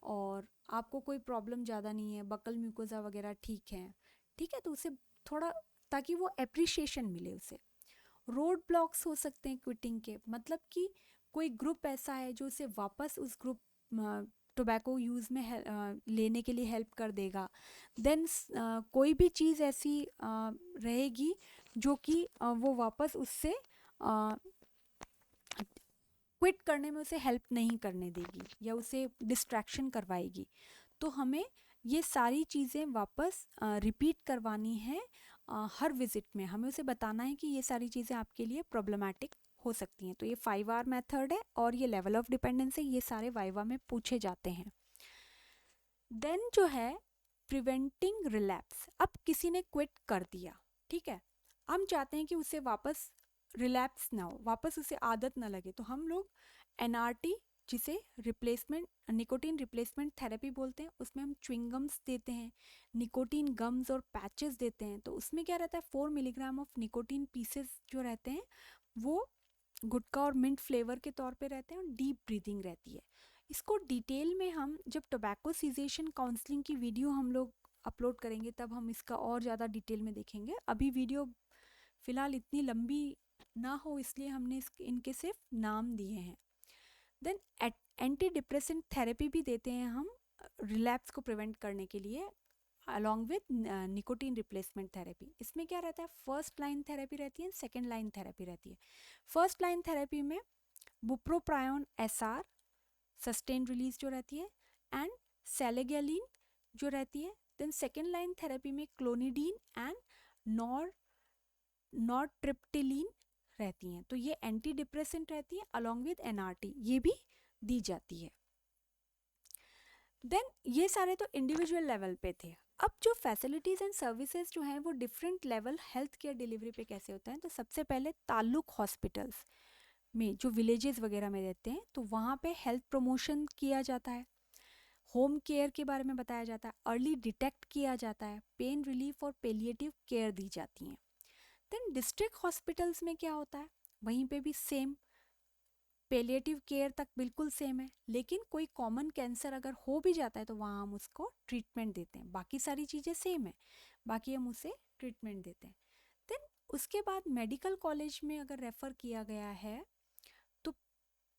और आपको कोई प्रॉब्लम ज़्यादा नहीं है, बकल म्यूकोजा वगैरह ठीक है। ठीक है, तो उसे थोड़ा, ताकि वो एप्रिशिएशन मिले उसे। रोड ब्लॉक्स हो सकते हैं क्विटिंग के, मतलब कि कोई ग्रुप ऐसा है जो उसे वापस उस ग्रुप टोबैको यूज़ में लेने के लिए हेल्प कर देगा। देन कोई भी चीज़ ऐसी रहेगी जो कि वो वापस उससे क्विट करने में उसे हेल्प नहीं करने देगी या उसे डिस्ट्रैक्शन करवाएगी। तो हमें ये सारी चीज़ें वापस रिपीट करवानी है। हर विजिट में हमें उसे बताना है कि ये सारी चीज़ें आपके लिए प्रॉब्लमैटिक हो सकती हैं। तो ये 5R मेथड है और ये लेवल ऑफ डिपेंडेंस है, ये सारे वाइवा में पूछे जाते हैं। देन जो है प्रिवेंटिंग रिलैप्स। अब किसी ने क्विट कर दिया, ठीक है, हम चाहते हैं कि उसे वापस रिलैप्स ना हो, वापस उसे आदत ना लगे, तो हम लोग NRT, जिसे रिप्लेसमेंट निकोटीन रिप्लेसमेंट थेरेपी बोलते हैं, उसमें हम च्युइंगम्स देते हैं, निकोटीन गम्स और पैचेस देते हैं। तो उसमें क्या रहता है, 4 मिलीग्राम ऑफ निकोटीन पीसेस जो रहते हैं वो गुटखा और मिंट फ्लेवर के तौर पे रहते हैं, और डीप ब्रीदिंग रहती है। इसको डिटेल में हम जब टोबैको सीजेशन काउंसलिंग की वीडियो हम लोग अपलोड करेंगे तब हम इसका और ज़्यादा डिटेल में देखेंगे। अभी वीडियो फ़िलहाल इतनी लंबी ना हो इसलिए हमने इनके सिर्फ नाम दिए हैं। देन एंटी डिप्रेसेंट थेरेपी भी देते हैं हम रिलैप्स को प्रिवेंट करने के लिए, along with nicotine replacement therapy. इसमें क्या रहता है, फर्स्ट लाइन थेरेपी रहती है, सेकेंड लाइन थेरेपी रहती है। फर्स्ट लाइन थेरेपी में बुप्रोप्रायोन SR सस्टेन रिलीज जो रहती है, एंड सेलेगेलिन जो रहती है। देन सेकेंड लाइन थेरेपी में क्लोनिडीन एंड नॉरट्रिप्टिलिन रहती हैं। तो ये एंटी डिप्रेसेंट रहती है अलॉन्ग विद NRT, ये भी दी जाती है। देन ये सारे तो इंडिविजुअल लेवल पे थे। अब जो फैसिलिटीज़ एंड सर्विसेज जो हैं वो different level health care delivery पे कैसे होता है, तो सबसे पहले ताल्लुक हॉस्पिटल्स में जो विलेजेस वगैरह में रहते हैं तो वहाँ पे हेल्थ प्रमोशन किया जाता है, होम केयर के बारे में बताया जाता है, अर्ली डिटेक्ट किया जाता है, पेन रिलीफ और पेलिएटिव केयर दी जाती हैं। देन डिस्ट्रिक्ट हॉस्पिटल्स में क्या होता है, वहीं पे भी सेम पेलिएटिव केयर तक बिल्कुल सेम है, लेकिन कोई कॉमन कैंसर अगर हो भी जाता है तो वहाँ हम उसको ट्रीटमेंट देते हैं, बाकी सारी चीज़ें सेम है, बाकी हम उसे ट्रीटमेंट देते हैं। देन उसके बाद मेडिकल कॉलेज में अगर रेफ़र किया गया है तो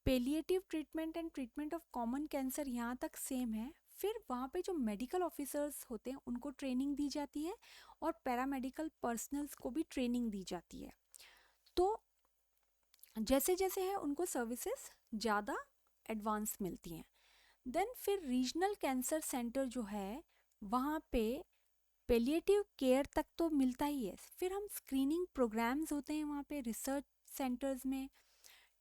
palliative treatment and treatment of common cancer यहाँ तक सेम है। फिर वहाँ पे जो मेडिकल ऑफिसर्स होते हैं उनको ट्रेनिंग दी जाती है और पैरामेडिकल पर्सनल्स को भी ट्रेनिंग दी जाती है। तो जैसे जैसे है उनको सर्विसेज ज़्यादा एडवांस मिलती हैं। देन फिर रीजनल कैंसर सेंटर जो है वहाँ पे पेलिएटिव केयर तक तो मिलता ही है, फिर हम स्क्रीनिंग प्रोग्राम्स होते हैं वहाँ पे, रिसर्च सेंटर्स में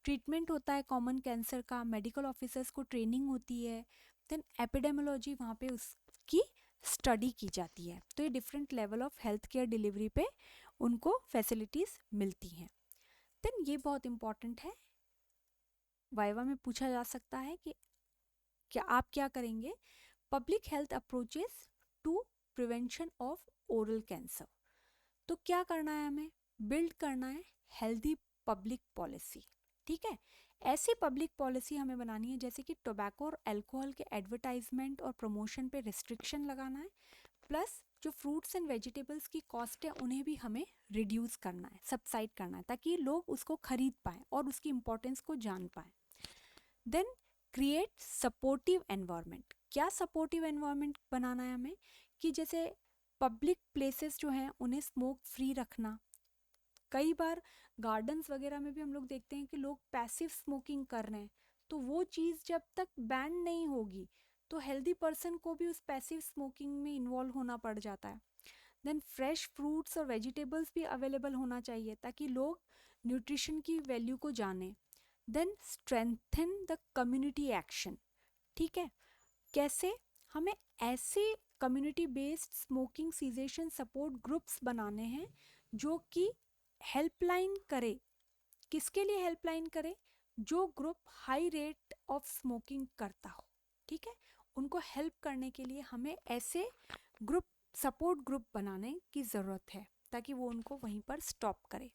ट्रीटमेंट होता है कॉमन कैंसर का, मेडिकल ऑफिसर्स को ट्रेनिंग होती है, देन एपिडेमोलॉजी वहाँ पे उसकी स्टडी की जाती है। तो ये different level of health care delivery पे उनको फैसिलिटीज़ मिलती हैं। देन ये बहुत इम्पॉर्टेंट है, वाइवा में पूछा जा सकता है कि क्या आप क्या करेंगे, public health approaches to prevention of oral cancer. तो क्या करना है, हमें बिल्ड करना है हेल्दी पब्लिक पॉलिसी। ठीक है, ऐसी पब्लिक पॉलिसी हमें बनानी है जैसे कि टोबैको और अल्कोहल के एडवर्टाइजमेंट और प्रमोशन पे रिस्ट्रिक्शन लगाना है, प्लस जो फ्रूट्स एंड वेजिटेबल्स की कॉस्ट है उन्हें भी हमें रिड्यूस करना है, सबसाइड करना है, ताकि लोग उसको खरीद पाएँ और उसकी इम्पोर्टेंस को जान पाएँ। Then create supportive environment. क्या सपोर्टिव एनवायरनमेंट बनाना है हमें, कि जैसे पब्लिक प्लेसेस जो हैं उन्हें स्मोक फ्री रखना। कई बार गार्डन्स वगैरह में भी हम लोग देखते हैं कि लोग पैसिव स्मोकिंग कर रहे हैं, तो वो चीज़ जब तक बैन नहीं होगी तो हेल्दी पर्सन को भी उस पैसिव स्मोकिंग में इन्वॉल्व होना पड़ जाता है। देन फ्रेश फ्रूट्स और वेजिटेबल्स भी अवेलेबल होना चाहिए ताकि लोग न्यूट्रिशन की वैल्यू को जानें। Then strengthen the community action. ठीक है, कैसे, हमें ऐसे community based smoking cessation support groups बनाने हैं जो कि हेल्पलाइन करे। किसके लिए हेल्पलाइन करे, जो group high rate of smoking करता हो। ठीक है, उनको हेल्प करने के लिए हमें ऐसे ग्रुप, सपोर्ट ग्रुप बनाने की ज़रूरत है ताकि वो उनको वहीं पर स्टॉप करे।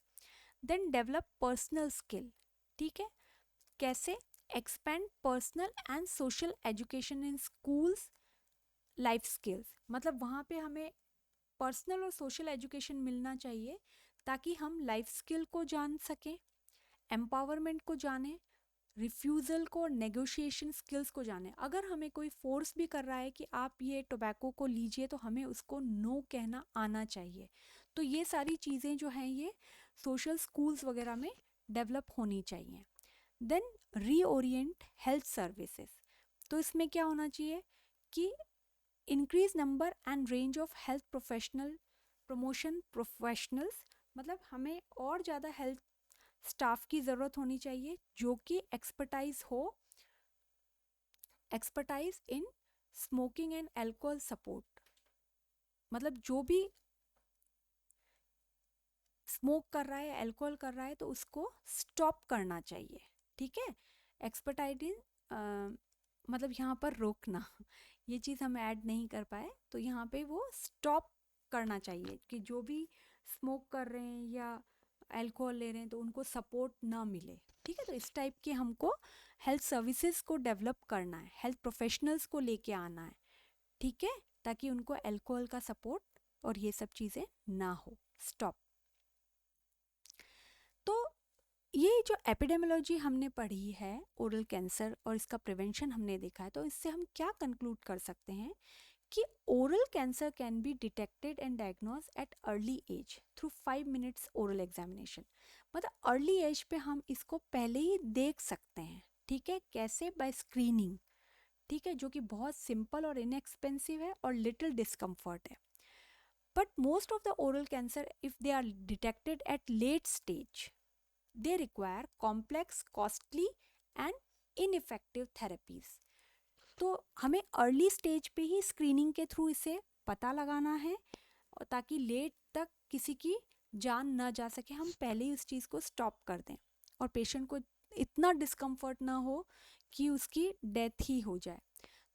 Then develop personal skill. ठीक है, कैसे, expand personal and social education in schools life skills. मतलब वहाँ पे हमें पर्सनल और सोशल एजुकेशन मिलना चाहिए ताकि हम लाइफ स्किल को जान सकें, एम्पावरमेंट को जानें, रिफ्यूज़ल को, नेगोशिएशन स्किल्स को जानें। अगर हमें कोई फोर्स भी कर रहा है कि आप ये टोबैको को लीजिए तो हमें उसको नो कहना आना चाहिए। तो ये सारी चीज़ें जो हैं ये सोशल स्कूल्स वगैरह में डेवलप होनी चाहिए। Then reorient health services. तो इसमें क्या होना चाहिए कि increase number and range of health professional, promotion professionals. मतलब हमें और ज़्यादा हेल्थ स्टाफ की ज़रूरत होनी चाहिए जो कि एक्सपर्टाइज हो, expertise in smoking and alcohol support. मतलब जो भी स्मोक कर रहा है, अल्कोहल कर रहा है तो उसको स्टॉप करना चाहिए। ठीक है, एक्सपर्टाइज इन मतलब यहाँ पर रोकना, ये चीज़ हम ऐड नहीं कर पाए, तो यहाँ पे वो स्टॉप करना चाहिए कि जो भी स्मोक कर रहे हैं या अल्कोहल ले रहे हैं तो उनको सपोर्ट ना मिले। ठीक है, तो इस टाइप के हमको हेल्थ सर्विसेज को डेवलप करना है, हेल्थ प्रोफेशनल्स को लेके आना है। ठीक है, ताकि उनको अल्कोहल का सपोर्ट और ये सब चीज़ें ना हो, स्टॉप। तो ये जो एपिडेमियोलॉजी हमने पढ़ी है ओरल कैंसर और इसका प्रिवेंशन हमने देखा है, तो इससे हम क्या कंक्लूड कर सकते हैं कि oral cancer can be detected and diagnose at early age through 5 minutes oral examination. मतलब अर्ली एज पे हम इसको पहले ही देख सकते हैं। ठीक है, कैसे, बाय स्क्रीनिंग। ठीक है, जो कि बहुत सिंपल और इनएक्सपेंसिव है और लिटिल डिस्कम्फर्ट है। But most of the oral cancer if they are detected at late stage they require complex, costly and ineffective therapies। तो हमें अर्ली स्टेज पे ही स्क्रीनिंग के थ्रू इसे पता लगाना है, और ताकि लेट तक किसी की जान ना जा सके, हम पहले ही उस चीज़ को स्टॉप कर दें और पेशेंट को इतना डिस्कम्फर्ट ना हो कि उसकी डेथ ही हो जाए।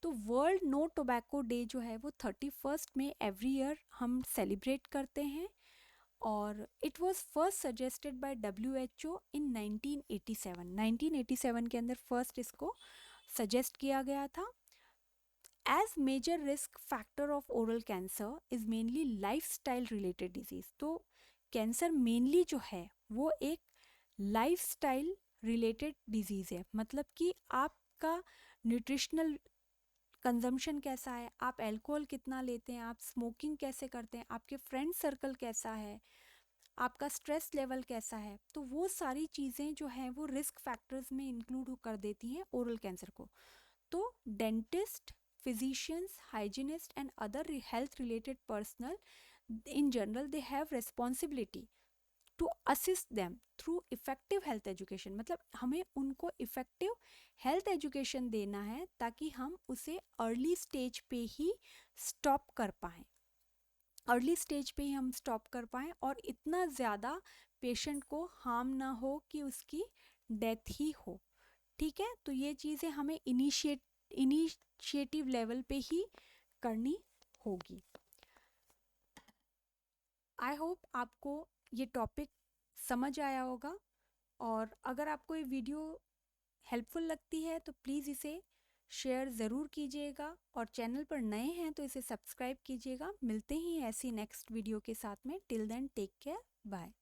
तो वर्ल्ड नो टोबैको डे जो है वो 31 में एवरी ईयर हम सेलिब्रेट करते हैं, और it was first suggested by WHO in 1987 के अंदर फर्स्ट इसको सजेस्ट किया गया था। As major risk factor of oral cancer is mainly lifestyle related disease. तो कैंसर मेनली जो है वो एक लाइफस्टाइल रिलेटेड डिजीज़ है, मतलब कि आपका न्यूट्रिशनल कंजम्पशन कैसा है, आप अल्कोहल कितना लेते हैं, आप स्मोकिंग कैसे करते हैं, आपके फ्रेंड सर्कल कैसा है, आपका स्ट्रेस लेवल कैसा है, तो वो सारी चीज़ें जो हैं वो रिस्क फैक्टर्स में इंक्लूड कर देती हैं ओरल कैंसर को। तो dentist, physicians, hygienist and other health related personal in general they have responsibility to assist them through effective health education। मतलब हमें उनको इफ़ेक्टिव हेल्थ एजुकेशन देना है ताकि हम उसे अर्ली स्टेज पे ही स्टॉप कर पाएँ, और इतना ज़्यादा पेशेंट को हार्म ना हो कि उसकी डेथ ही हो। ठीक है, तो ये चीज़ें हमें इनिशिएटिव लेवल पे ही करनी होगी। आई होप आपको ये टॉपिक समझ आया होगा, और अगर आपको ये वीडियो हेल्पफुल लगती है तो प्लीज़ इसे शेयर ज़रूर कीजिएगा, और चैनल पर नए हैं तो इसे सब्सक्राइब कीजिएगा। मिलते ही ऐसी नेक्स्ट वीडियो के साथ में। Till then take care, bye.